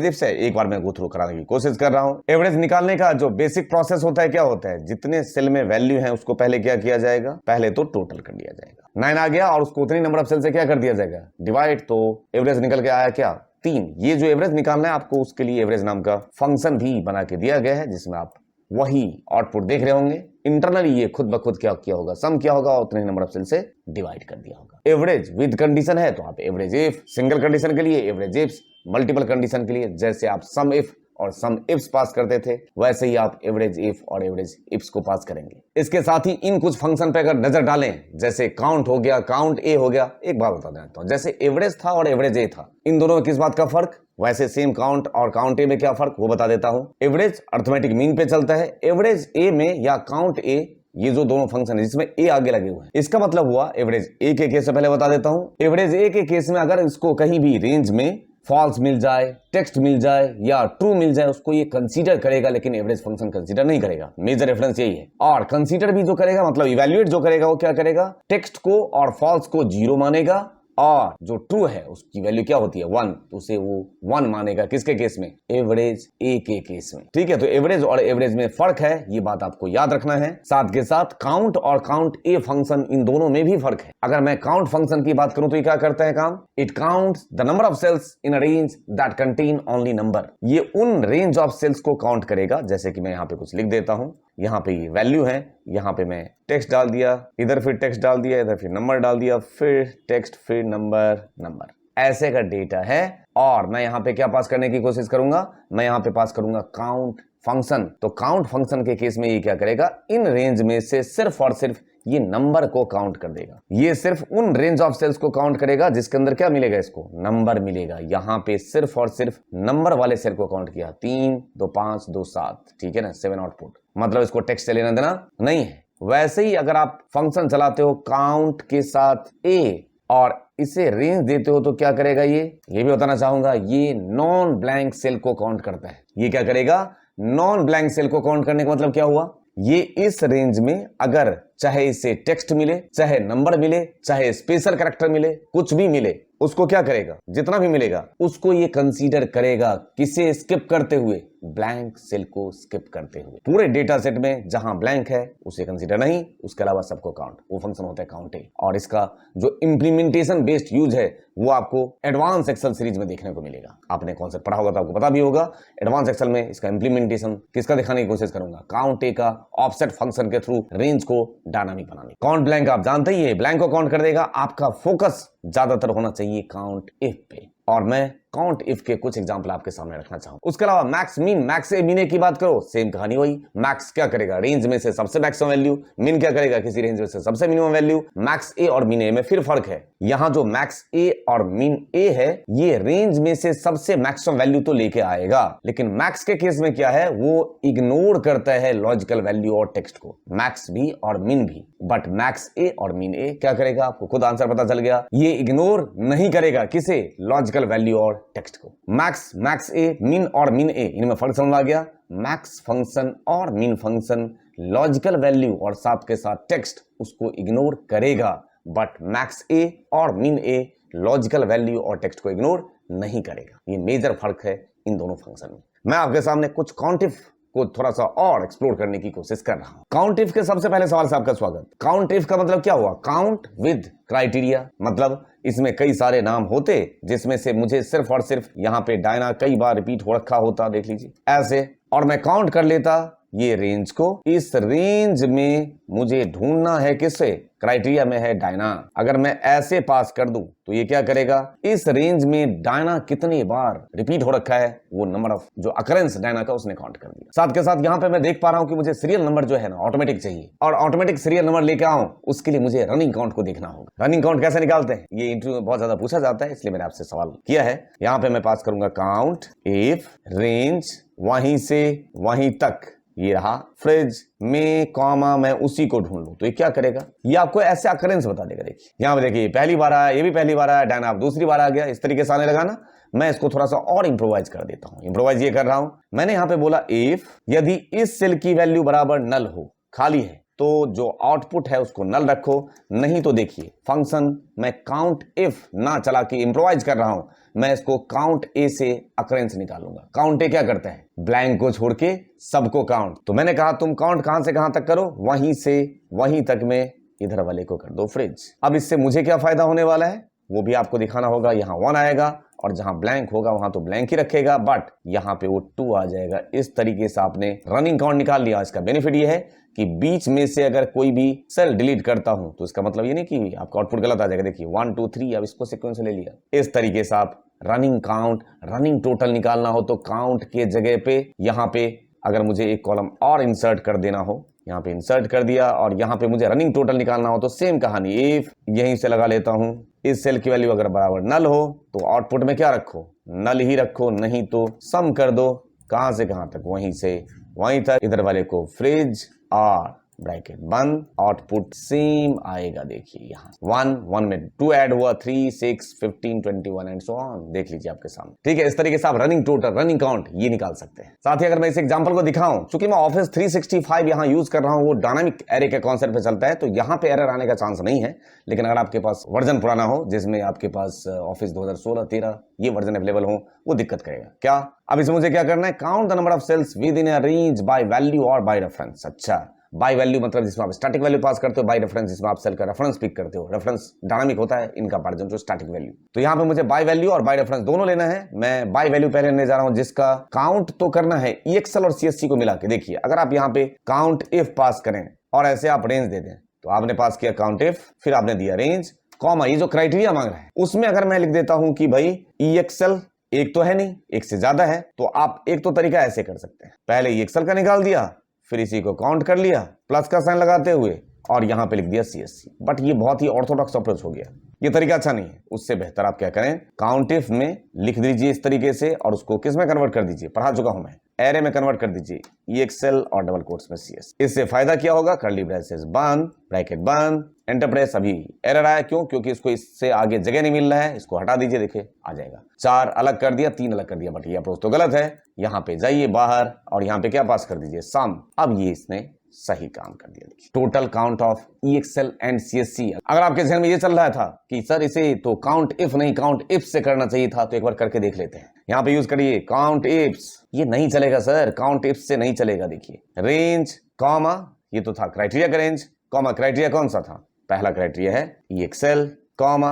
इफ से एक बार मैं गो थ्रू कराने की कोशिश कर रहा हूं। एवरेज निकालने का जो बेसिक प्रोसेस होता है क्या होता है, जितने सेल में वैल्यू है उसको पहले क्या किया जाएगा, पहले तो टोटल कर दिया जाएगा। 9 आ गया और उसको उतनी नंबर ऑफ सेल से क्या कर दिया जाएगा, डिवाइड। तो एवरेज निकल के आया क्या 3। ये जो एवरेज निकालना है आपको, उसके लिए एवरेज नाम का फंक्शन भी बना के दिया गया है, जिसमें आप वही आउटपुट देख रहे होंगे। इंटरनली ये खुद ब खुद क्या किया होगा, सम किया होगा और उतने नंबर ऑफ सेल से डिवाइड कर दिया होगा। एवरेज विद कंडीशन है तो आप एवरेज इफ, सिंगल कंडीशन के लिए एवरेज इफ, मल्टीपल कंडीशन के लिए जैसे आप सम इफ और सम इफ्स पास करते थे वैसे ही आप एवरेज इफ और एवरेज इफ्स को पास करेंगे। इसके साथ ही इन कुछ फंक्शन पे अगर नजर डालें, जैसे काउंट हो गया, काउंट ए हो गया, एक बात बता देता हूं, जैसे एवरेज था और एवरेज ए था, इन दोनों में किस बात का फर्क, वैसे सेम काउंट और काउंट ए में क्या फर्क वो बता देता हूं। एवरेज अर्थमेटिक मीन पे चलता है, एवरेज ए में या काउंट ए, ये जो दोनों फंक्शन है जिसमें ए आगे लगे हुए हैं, इसका मतलब हुआ एवरेज ए के केस से पहले बता देता हूं। एवरेज ए के केस में अगर इसको कहीं भी रेंज में फॉल्स मिल जाए, टेक्स्ट मिल जाए या ट्रू मिल जाए, उसको ये कंसीडर करेगा, लेकिन एवरेज फंक्शन कंसीडर नहीं करेगा। मेजर रेफरेंस यही है। और कंसीडर भी जो करेगा मतलब इवैल्यूएट जो करेगा वो क्या करेगा, टेक्स्ट को और फॉल्स को 0 मानेगा और जो ट्रू है उसकी वैल्यू क्या होती है 1, तो उसे वो 1 मानेगा। किसके केस में, एवरेज ए के केस में, ठीक है। तो एवरेज और एवरेज में फर्क है, ये बात आपको याद रखना है। साथ के साथ काउंट और काउंट ए फंक्शन, इन दोनों में भी फर्क है। अगर मैं काउंट फंक्शन की बात करूं तो ये क्या करता है काम, it counts the number of cells in a range that contain only number. ये उन रेंज ऑफ सेल्स को काउंट करेगा, जैसे कि मैं यहां पे कुछ लिख देता हूं, यहाँ पे वैल्यू है, यहाँ पे मैं टेक्स्ट डाल दिया, इधर फिर टेक्स्ट डाल दिया, इधर फिर नंबर डाल दिया, फिर टेक्स्ट, फिर नंबर, ऐसे का डेटा है। और मैं यहाँ पे क्या पास करने की कोशिश करूंगा, मैं यहाँ पे पास करूंगा काउंट फंक्शन। तो काउंट फंक्शन के केस में ये क्या करेगा, इन रेंज में से सिर्फ और सिर्फ ये नंबर को काउंट कर देगा। ये सिर्फ उन रेंज ऑफ सेल्स को काउंट करेगा जिसके अंदर क्या मिलेगा, इसको नंबर मिलेगा। यहाँ पे सिर्फ और सिर्फ नंबर वाले सेल को काउंट किया, 3 2 5 2 7, ठीक है ना, 7 आउटपुट, मतलब इसको टेक्स्ट से लेना देना नहीं है। वैसे ही अगर आप फंक्शन चलाते हो काउंट के साथ ए और इसे रेंज देते हो तो क्या करेगा, ये भी बताना चाहूंगा, ये नॉन ब्लैंक सेल को काउंट करता है। ये क्या करेगा, नॉन ब्लैंक सेल को काउंट करने का मतलब क्या हुआ, ये इस रेंज में अगर चाहे इसे टेक्स्ट मिले, चाहे नंबर मिले, चाहे स्पेशल कैरेक्टर मिले, कुछ भी मिले, उसको क्या करेगा, जितना भी मिलेगा उसको ये कंसीडर करेगा किसे स्किप करते हुए, ब्लैंक सेल को स्किप करते हुए। पूरे डेटा सेट में जहां ब्लैंक है उसे कंसीडर नहीं, उसके अलावा सबको काउंट। वो फंक्शन होता है काउंट ए, और इसका जो इंप्लीमेंटेशन बेस्ड यूज है वो आपको एडवांस एक्सेल सीरीज में देखने को मिलेगा। आपने कॉन्सेप्ट पढ़ा होगा तो आपको पता भी होगा। एडवांस एक्सेल में इसका इंप्लीमेंटेशन किसका दिखाने की कोशिश करूंगा, काउंट ए का ऑफसेट फंक्शन के थ्रू रेंज को डायनामिक बनाने। काउंट ब्लैंक आप जानते ही है, ब्लैंक को काउंट कर देगा। आपका फोकस ज्यादातर होना चाहिए काउंट इफ पे, और मैं काउंट इफ के कुछ एग्जांपल आपके सामने रखना चाहूं। उसके अलावा मैक्स मीन, मैक्स ए मीन की बात करो, सेम कहानी वही। मैक्स क्या करेगा, रेंज में से सबसे मैक्सिमम वैल्यू। मीन क्या करेगा, किसी रेंज में से सबसे मिनिमम वैल्यू। मैक्स ए और मीन ए में फिर फर्क है, यहां जो मैक्स ए और मीन ए है ये रेंज में से सबसे मैक्सिमम वैल्यू तो लेके आएगा, लेकिन मैक्स के केस में क्या है, वो इग्नोर करता है लॉजिकल वैल्यू और टेक्स्ट को, मैक्स भी और मीन भी। बट मैक्स ए और मीन ए क्या करेगा, आपको खुद आंसर पता चल गया, ये इग्नोर नहीं करेगा किसे, लॉजिकल वैल्यू और टेक्स्ट को। मैक्स, मैक्स ए, मीन और मीन ए, इनमें फर्क समझ आ गया। मैक्स फंक्शन और मीन फंक्शन लॉजिकल वैल्यू और साथ के साथ टेक्स्ट उसको इग्नोर करेगा, बट मैक्स ए और मीन ए लॉजिकल वैल्यू और टेक्स्ट को इग्नोर नहीं करेगा। ये मेजर फर्क है इन दोनों फंक्शन में। मैं आपके सामने कुछ काउंट इफ को थोड़ा सा और एक्सप्लोर करने की कोशिश कर रहा हूं। काउंट इफ के सबसे पहले सवाल से आपका स्वागत। काउंट इफ का मतलब क्या हुआ, काउंट विद क्राइटेरिया, मतलब इसमें कई सारे नाम होते जिसमें से मुझे सिर्फ और सिर्फ यहाँ पे डायना कई बार रिपीट हो रखा होता, देख लीजिए ऐसे, और मैं काउंट कर लेता ये रेंज को। इस रेंज में मुझे ढूंढना है किससे, क्राइटेरिया में है डायना। अगर मैं ऐसे पास कर दूं तो ये क्या करेगा, इस रेंज में डायना कितनी बार रिपीट हो रखा है वो नंबर ऑफ जो अकरेंस डायना का उसने काउंट कर दिया। साथ के साथ यहाँ पे मैं देख पा रहा हूं कि मुझे सीरियल नंबर जो है ना ऑटोमेटिक चाहिए, और ऑटोमेटिक सीरियल नंबर लेके आऊं उसके लिए मुझे रनिंग काउंट को देखना होगा। रनिंग काउंट कैसे निकालते हैं, ये इंटरव्यू में बहुत ज्यादा पूछा जाता है, इसलिए मैंने आपसे सवाल किया है। यहाँ पे मैं पास करूंगा काउंट इफ रेंज, वहीं से वहीं तक, ये रहा फ्रिज में कॉमा, मैं उसी को ढूंढ लूं तो ये क्या करेगा, ये आपको ऐसे अकरेंस बता देगा। देखिए यहाँ पे देखिए पहली बार आया, ये भी पहली बार आया, डायना आप दूसरी बार आ गया, इस तरीके से आने लगा ना। मैं इसको थोड़ा सा और इंप्रोवाइज कर देता हूं। इंप्रोवाइज ये कर रहा हूं, मैंने यहाँ पे बोला इफ, यदि इस सेल की वैल्यू बराबर नल हो, खाली है, तो जो आउटपुट है उसको नल रखो, नहीं तो देखिए फंक्शन मैं काउंट इफ ना चला के इंप्रोवाइज कर रहा हूं, मैं इसको काउंट ए से अकरेंस निकालूंगा। काउंट ए क्या करता है, ब्लैंक को छोड़ के सबको काउंट। तो मैंने कहा तुम काउंट कहां से कहां तक करो, वहीं से वहीं तक में इधर वाले को कर दो फ्रिज। अब इससे मुझे क्या फायदा होने वाला है वो भी आपको दिखाना होगा। यहाँ 1 आएगा और जहां ब्लैंक होगा वहां तो ब्लैंक ही रखेगा, बट यहाँ पे वो 2 आ जाएगा। इस तरीके से आपने रनिंग काउंट निकाल लिया। इसका बेनिफिट ये है कि बीच में से अगर कोई भी सेल डिलीट करता हूं तो इसका मतलब ये नहीं कि आपका आउटपुट गलत आ जाएगा। देखिए 1 2 3, अब इसको सीक्वेंस ले लिया। इस तरीके से आप रनिंग काउंट, रनिंग टोटल निकालना हो तो काउंट के जगह पे यहाँ पे अगर मुझे एक कॉलम और इंसर्ट कर देना हो, यहाँ पे इंसर्ट कर दिया, और यहाँ पे मुझे रनिंग टोटल निकालना हो तो सेम कहानी, इफ यहीं से लगा लेता हूं, इस सेल की वैल्यू अगर बराबर नल हो तो आउटपुट में क्या रखो, नल ही रखो, नहीं तो सम कर दो, कहां से कहां तक, वहीं से वहीं तक, इधर वाले को फ्रिज और ब्रैकेट बंद, आउटपुट सेम आएगा। देखिए यहाँ 1 1 में 2 ऐड हुआ, 3 6 15 21 एंड सो ऑन, देख लीजिए आपके सामने। ठीक है, इस तरीके से आप रनिंग टोटल, रनिंग काउंट ये निकाल सकते हैं। साथ ही अगर मैं इस एग्जांपल को दिखाऊं, चूंकि मैं ऑफिस 365 यहाँ यूज कर रहा हूं, वो डायनामिक एरे के कॉन्सेप्ट पे चलता है, तो यहाँ पे एरर आने का चांस नहीं है। लेकिन अगर आपके पास वर्जन पुराना हो, जिसमें आपके पास ऑफिस 2016 13 ये वर्जन अवेलेबल हो, वो दिक्कत करेगा। क्या अब इसमें मुझे क्या करना है, count the number of cells within a range by value और बाय रेफरेंस। अच्छा, बाय वैल्यू मतलब जिसमें आप स्टैटिक वैल्यू पास करते हो, बाय रेफरेंस जिसमें आप सेल का रेफरेंस पिक करते हो। रेफरेंस डायनामिक होता है in comparison to static value. तो यहाँ पे मुझे बाय वैल्यू और बाय रेफरेंस दोनों लेना है। मैं बाय वैल्यू पहले लेने जा रहा हूं, जिसका काउंट तो करना है EXL और CSC को मिला के। देखिए अगर आप यहाँ पे काउंट इफ पास करें और ऐसे आप रेंज दे दें, तो आपने पास किया काउंट इफ, फिर आपने दिया रेंज, कॉमा ये जो क्राइटेरिया मांग रहा है उसमें अगर मैं लिख देता हूं कि भाई EXL एक तो है नहीं, एक से ज्यादा है, तो आप एक तो तरीका ऐसे कर सकते हैं, पहले EXL का निकाल दिया, फिर इसी को काउंट कर लिया प्लस का साइन लगाते हुए, और यहां पे लिख दिया CSC। बट ये बहुत ही ऑर्थोडॉक्स अप्रोच हो गया, ये तरीका अच्छा नहीं है। उससे बेहतर आप क्या करें, काउंट इफ में लिख दीजिए इस तरीके से और उसको किस में कन्वर्ट कर दीजिए, पढ़ा चुका हूं मैं, एरे में कन्वर्ट कर दीजिए EXL और डबल कोट्स में CS। इससे फायदा क्या होगा, कर्ली ब्रेसेस बंद, ब्रैकेट बंद, एंटर प्रेस। अभी एरर आया क्यों, क्योंकि इसको इससे आगे जगह नहीं मिल रहा है, इसको हटा दीजिए, देखिए आ जाएगा। 4 अलग कर दिया, 3 अलग कर दिया, बट ये अप्रोच तो गलत है। यहाँ पे जाइए बाहर और यहाँ पे क्या पास कर दीजिए, सम। अब ये इसने सही काम कर दिया। देखिए total count of EXL and CSC। अगर आपके जहन में ये चल रहा था कि सर इसे तो काउंट इफ नहीं काउंट इफ से करना चाहिए था, तो एक बार करके देख लेते हैं। यहाँ पे यूज करिए काउंट इफ्स। ये नहीं चलेगा सर, काउंट इफ से नहीं चलेगा। देखिए रेंज कॉमा, ये तो था क्राइटेरिया का रेंज, कॉमा क्राइटेरिया कौन सा था, पहला क्राइटेरिया है EXL, कॉमा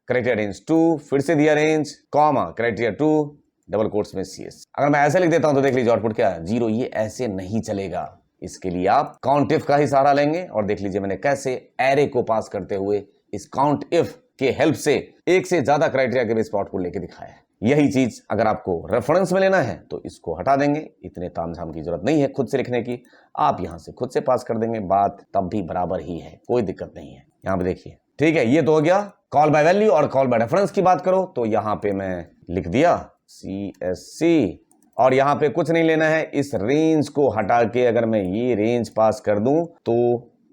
क्राइटेरिया रेंज 2, फिर से दिया range, comma criteria 2, double quotes में CS। अगर मैं ऐसे लिख देता हूं तो देख लीजिए आउटपुट क्या है, 0। ये ऐसे नहीं चलेगा, इसके लिए आप काउंट इफ का ही सहारा लेंगे। और देख लीजिए मैंने कैसे एरे को पास करते हुए इस काउंट इफ के हेल्प से एक से ज्यादा क्राइटेरिया के बेस पर आउटपुट लेके दिखाया है। यही चीज अगर आपको रेफरेंस में लेना है तो इसको हटा देंगे, इतने तामझाम की जरूरत नहीं है खुद से लिखने की, आप यहां से खुद से पास कर देंगे, बात तब भी बराबर ही है, कोई दिक्कत नहीं है। यहां पे देखिए, ठीक है, ये तो हो गया कॉल बाय वैल्यू। और कॉल बाय रेफरेंस की बात करो तो यहां पे मैं लिख दिया CSC, और यहां पे कुछ नहीं लेना है। इस रेंज को हटा के अगर मैं ये रेंज पास कर दूं तो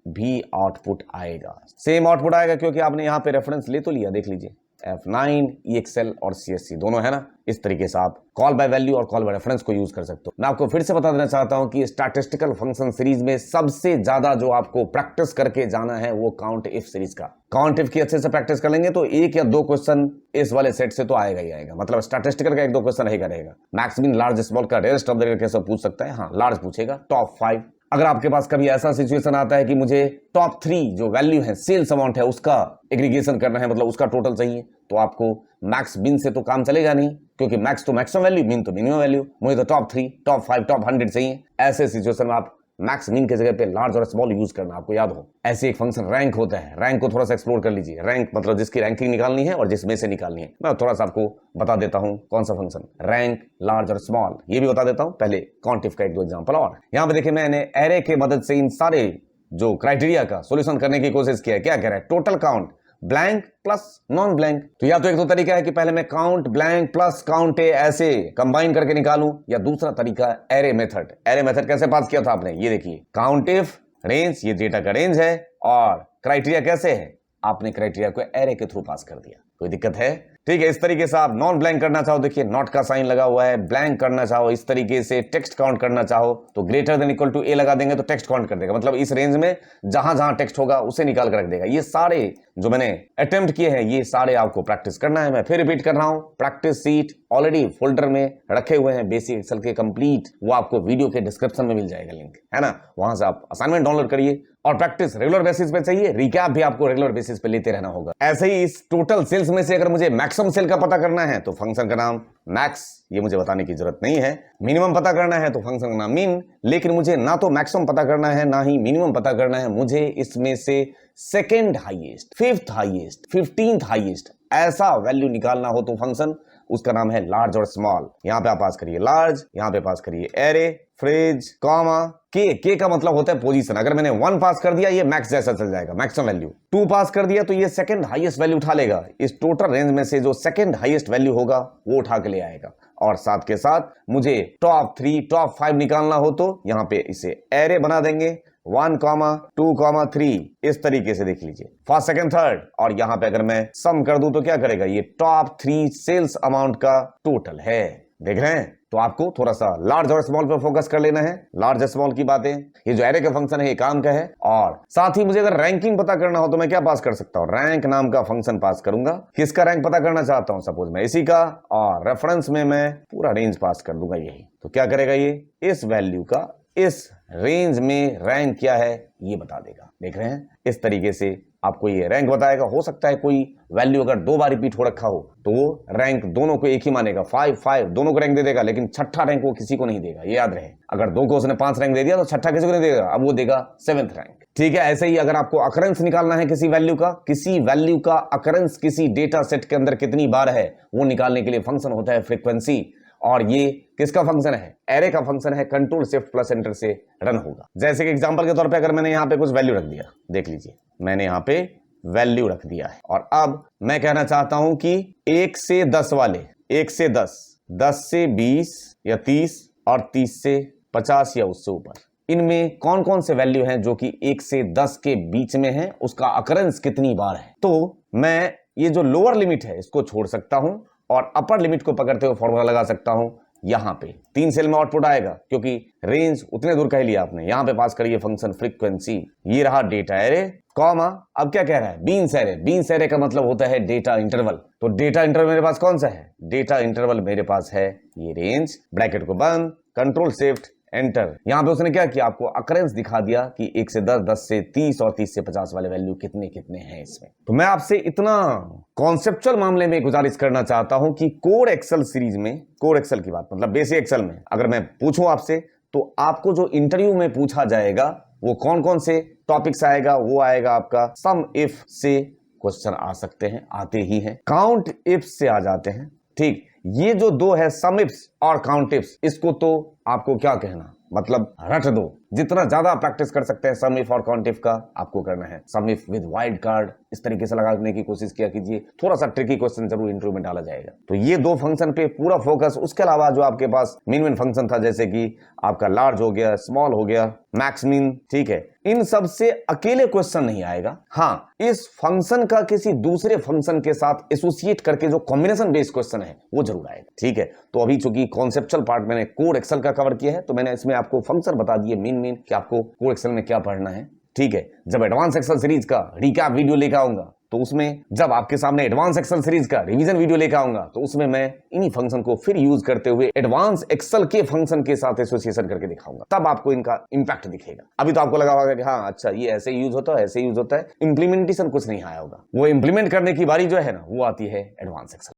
भी आउटपुट आएगा, सेम आउटपुट आएगा, क्योंकि आपने यहां पे रेफरेंस ले तो लिया। देख लीजिए F9, EXL और CSC दोनों है ना। इस तरीके से आप कॉल बाय वैल्यू और कॉल बाय रेफरेंस को यूज कर सकते हो। मैं आपको फिर से बता देना चाहता हूं कि स्टैटिस्टिकल फंक्शन सीरीज में सबसे ज्यादा जो आपको प्रैक्टिस करके जाना है वो काउंट इफ सीरीज का। काउंट इफ की अच्छे से प्रैक्टिस कर लेंगे तो 1 या 2 क्वेश्चन इस वाले सेट से तो आएगा ही आएगा। मतलब स्टैटिस्टिकल का 1-2 क्वेश्चन रहेगा। मैक्स मीन लार्ज स्मॉल का रेस्ट ऑफ द रेट कैसे पूछ सकता है, हाँ लार्ज पूछेगा, टॉप 5। अगर आपके पास कभी ऐसा सिचुएशन आता है कि मुझे टॉप 3 जो वैल्यू है, सेल्स अमाउंट है, उसका एग्रीगेशन करना है, मतलब उसका टोटल चाहिए, तो आपको मैक्स बिन से तो काम चलेगा नहीं, क्योंकि मैक्स तो मैक्सिमम वैल्यू, मिन तो मिनिमम वैल्यू। मुझे तो टॉप 3, टॉप 5, टॉप 100 चाहिए। ऐसे सिचुएशन में आप मैक्स मिन की जगह पे लार्ज और स्मॉल यूज करना, आपको याद हो। ऐसे एक फंक्शन रैंक होता है, रैंक को थोड़ा सा एक्सप्लोर कर लीजिए। रैंक मतलब जिसकी रैंकिंग निकालनी है और जिसमें से निकालनी है। मैं थोड़ा सा आपको बता देता हूं कौन सा फंक्शन, रैंक, लार्ज और स्मॉल, ये भी बता देता हूं। पहले काउंटिफ का 1-2 एग्जांपल। और यहां पे देखिए मैंने एरे की मदद से इन सारे जो क्राइटेरिया का सॉल्यूशन करने की कोशिश किया है। क्या कह रहा है, total count blank plus non blank. तो या तो एक तो तरीका है कि पहले मैं काउंट ब्लैंक प्लस काउंट ए ऐसे कंबाइन करके निकालूं, या दूसरा तरीका एरे मेथड। एरे मेथड कैसे पास किया था आपने, ये देखिए काउंट इफ रेंज, ये डेटा का रेंज है, और क्राइटेरिया कैसे है, आपने क्राइटेरिया को एरे के थ्रू पास कर दिया। कोई दिक्कत है, ठीक है। इस तरीके से आप नॉन ब्लैंक करना चाहो, देखिए नॉट का साइन लगा हुआ है। ब्लैंक करना चाहो, इस तरीके से टेक्स्ट काउंट करना चाहो तो ग्रेटर देन इक्वल टू ए लगा देंगे तो टेक्स्ट काउंट कर देगा। मतलब इस रेंज में जहां जहां टेक्स्ट होगा उसे निकाल कर रख देगा। ये सारे जो मैंने अटेम्प्ट किए हैं, ये सारे आपको प्रैक्टिस करना है। मैं फिर रिपीट कर रहा हूं, प्रैक्टिस सीट ऑलरेडी फोल्डर में रखे हुए हैं, बेसिक एक्सेल के कंप्लीट, वो आपको वीडियो के डिस्क्रिप्शन में मिल जाएगा लिंक, है ना। वहां से आप असाइनमेंट डाउनलोड करिए। और प्रैक्टिस रेगुलर बेसिस पे चाहिए, रिकैप भी आपको रेगुलर बेसिस पे लेते रहना होगा। ऐसे ही इस टोटल सेल्स में से अगर मुझे मैक्सिमम सेल का पता करना है तो फंक्शन का नाम मैक्स, ये मुझे बताने की जरूरत नहीं है। मिनिमम पता करना है तो फंक्शन का नाम मिन। लेकिन मुझे ना तो मैक्सिमम पता करना है ना ही मिनिमम पता करना है, मुझे इसमें से second highest, 5th highest, 15th highest ऐसा वैल्यू निकालना हो तो फंक्शन, उसका नाम है लार्ज और स्मॉल। यहां पे आप पास करिए लार्ज, यहां पे पास करिए एरे, फ्रेज, कॉमा के का मतलब होता है पोजीशन। अगर मैंने 1 पास कर दिया ये मैक्स जैसा चल जाएगा, मैक्सिमम वैल्यू। 2 पास कर दिया तो ये सेकंड हाईएस्ट वैल्यू उठा लेगा। इस टोटल रेंज में से जो सेकंड हाईएस्ट वैल्यू होगा वो उठा के ले आएगा। और साथ के साथ मुझे टॉप 3, टॉप 5 निकालना हो तो यहां पे इसे एरे बना देंगे, 1, 2, 3 इस तरीके से देख लीजिए, फर्स्ट, सेकंड, थर्ड। और यहां पे अगर मैं सम कर दूं तो क्या करेगा, ये टॉप 3 सेल्स अमाउंट का टोटल है। देख रहे हैं, तो आपको थोड़ा सा लार्ज और स्मॉल पर फोकस कर लेना है। लार्ज स्मॉल की बातें, ये जो एरे का फंक्शन है ये काम का है। और साथ ही मुझे अगर रैंकिंग पता करना हो तो मैं क्या पास कर सकता हूं, रैंक नाम का फंक्शन पास करूंगा। किसका रैंक पता करना चाहता हूं, सपोज मैं इसी का, और रेफरेंस में मैं पूरा रेंज पास कर दूंगा यही। तो क्या करेगा ये, इस वैल्यू का इस रेंज में रैंक क्या है ये बता देगा। देख रहे हैं, इस तरीके से आपको ये रैंक बताएगा। हो सकता है कोई वैल्यू अगर 2 बार रिपीट हो रखा हो तो वो रैंक दोनों को एक ही मानेगा, 5, 5 दोनों को रैंक दे देगा, लेकिन छठा रैंक वो किसी को नहीं देगा, ये याद रहे। अगर 2 को उसने 5 रैंक दे दिया तो छठा किसी को नहीं देगा, अब वो देगा 7th रैंक। ठीक है, ऐसे ही अगर आपको अकरेंस निकालना है किसी वैल्यू का, किसी वैल्यू का अकरेंस किसी डेटा सेट के अंदर कितनी बार है वो निकालने के लिए फंक्शन होता है फ्रीक्वेंसी। और ये किसका फंक्शन है, एरे का फंक्शन है, कंट्रोल शिफ्ट प्लस एंटर से रन होगा। जैसे कि एग्जांपल के तौर पे अगर मैंने यहां पे कुछ वैल्यू रख दिया, देख लीजिए मैंने यहां पे वैल्यू रख दिया है। और अब मैं कहना चाहता हूं कि 1 से 10 वाले, 1 से 10, 10 से 20 या 30 और 30 से 50 या उससे ऊपर, इनमें कौन कौन से वैल्यू हैं जो कि 1 से 10 के बीच में है, उसका अकरेंस कितनी बार है। तो मैं ये जो लोअर लिमिट है इसको छोड़ सकता हूं और अपर लिमिट को पकड़ते हुए फॉर्मूला लगा सकता हूं। यहां पे 3 सेल में आउटपुट आएगा क्योंकि रेंज उतने दूर कह लिया आपने। यहां पे पास करिए फंक्शन फ्रीक्वेंसी, ये रहा डेटा एरे कॉमा, अब क्या कह रहा है, बीन्स एरे। बीन्स एरे का मतलब होता है डेटा इंटरवल। तो डेटा इंटरवल मेरे पास कौन सा है, डेटा इंटरवल मेरे पास है ये रेंज, ब्रैकेट को बंद, कंट्रोल शिफ्ट एंटर। यहां पे उसने क्या किया, आपको अकरेंस दिखा दिया कि 1 से 10, 10 से 30 और 30 से 50 वाले वैल्यू कितने कितने हैं इसमें। तो मैं आपसे इतना कॉन्सेप्चुअल मामले में गुजारिश करना चाहता हूं कि कोर एक्सेल सीरीज में, कोर एक्सेल की बात मतलब बेसिक एक्सेल में अगर मैं पूछूं आपसे, तो आपको जो इंटरव्यू में पूछा जाएगा वो कौन कौन से टॉपिक्स आएगा, वो आएगा आपका सम इफ से क्वेश्चन आ सकते हैं, आते ही हैं, काउंट इफ से आ जाते हैं। ठीक, ये जो दो है सम इफ्स और काउंट इफ्स, इसको तो आपको क्या कहना, मतलब रट दो। जितना ज्यादा प्रैक्टिस कर सकते हैं सम इफ और काउंट इफ का आपको करना है। सम इफ विद वाइल्ड कार्ड इस तरीके से लगाने की कोशिश किया कीजिए। थोड़ा सा ट्रिकी क्वेश्चन जरूर इंटरव्यू में डाला जाएगा। तो ये दो फंक्शन पे पूरा फोकस। उसके अलावा जो आपके पास मेन फंक्शन था, जैसे कि आपका लार्ज हो गया, स्मॉल हो गया, मैक्स मीन, ठीक है, इन सब से अकेले क्वेश्चन नहीं आएगा। हाँ, इस फंक्शन का किसी दूसरे फंक्शन के साथ एसोसिएट करके जो कॉम्बिनेशन बेस्ड क्वेश्चन है वो जरूर आएगा। ठीक है, तो अभी चूंकि कॉन्सेप्चुअल पार्ट मैंने कोर एक्सेल का कवर किया है, तो मैंने इसमें आपको फंक्शन बता दिए मेन कि आपको कोर एक्सेल में क्या पढ़ना है। ठीक है, जब एडवांस एक्सेल सीरीज का रिकैप वीडियो लेकर आऊंगा, तो उसमें जब आपके सामने एडवांस एक्सेल सीरीज का रिवीजन वीडियो लेकर आऊंगा, तो उसमें मैं इन्हीं फंक्शन को फिर यूज करते हुए एडवांस एक्सेल के फंक्शन के साथ एसोसिएशन करके दिखाऊंगा। तब आपको इनका इंपैक्ट दिखेगा। अभी तो आपको लगा होगा कि हाँ अच्छा ये ऐसे यूज होता है, ऐसे यूज होता है, इंप्लीमेंटेशन कुछ नहीं आया होगा। वो इंप्लीमेंट करने की बारी जो है ना, वो आती है एडवांस एक्सेल।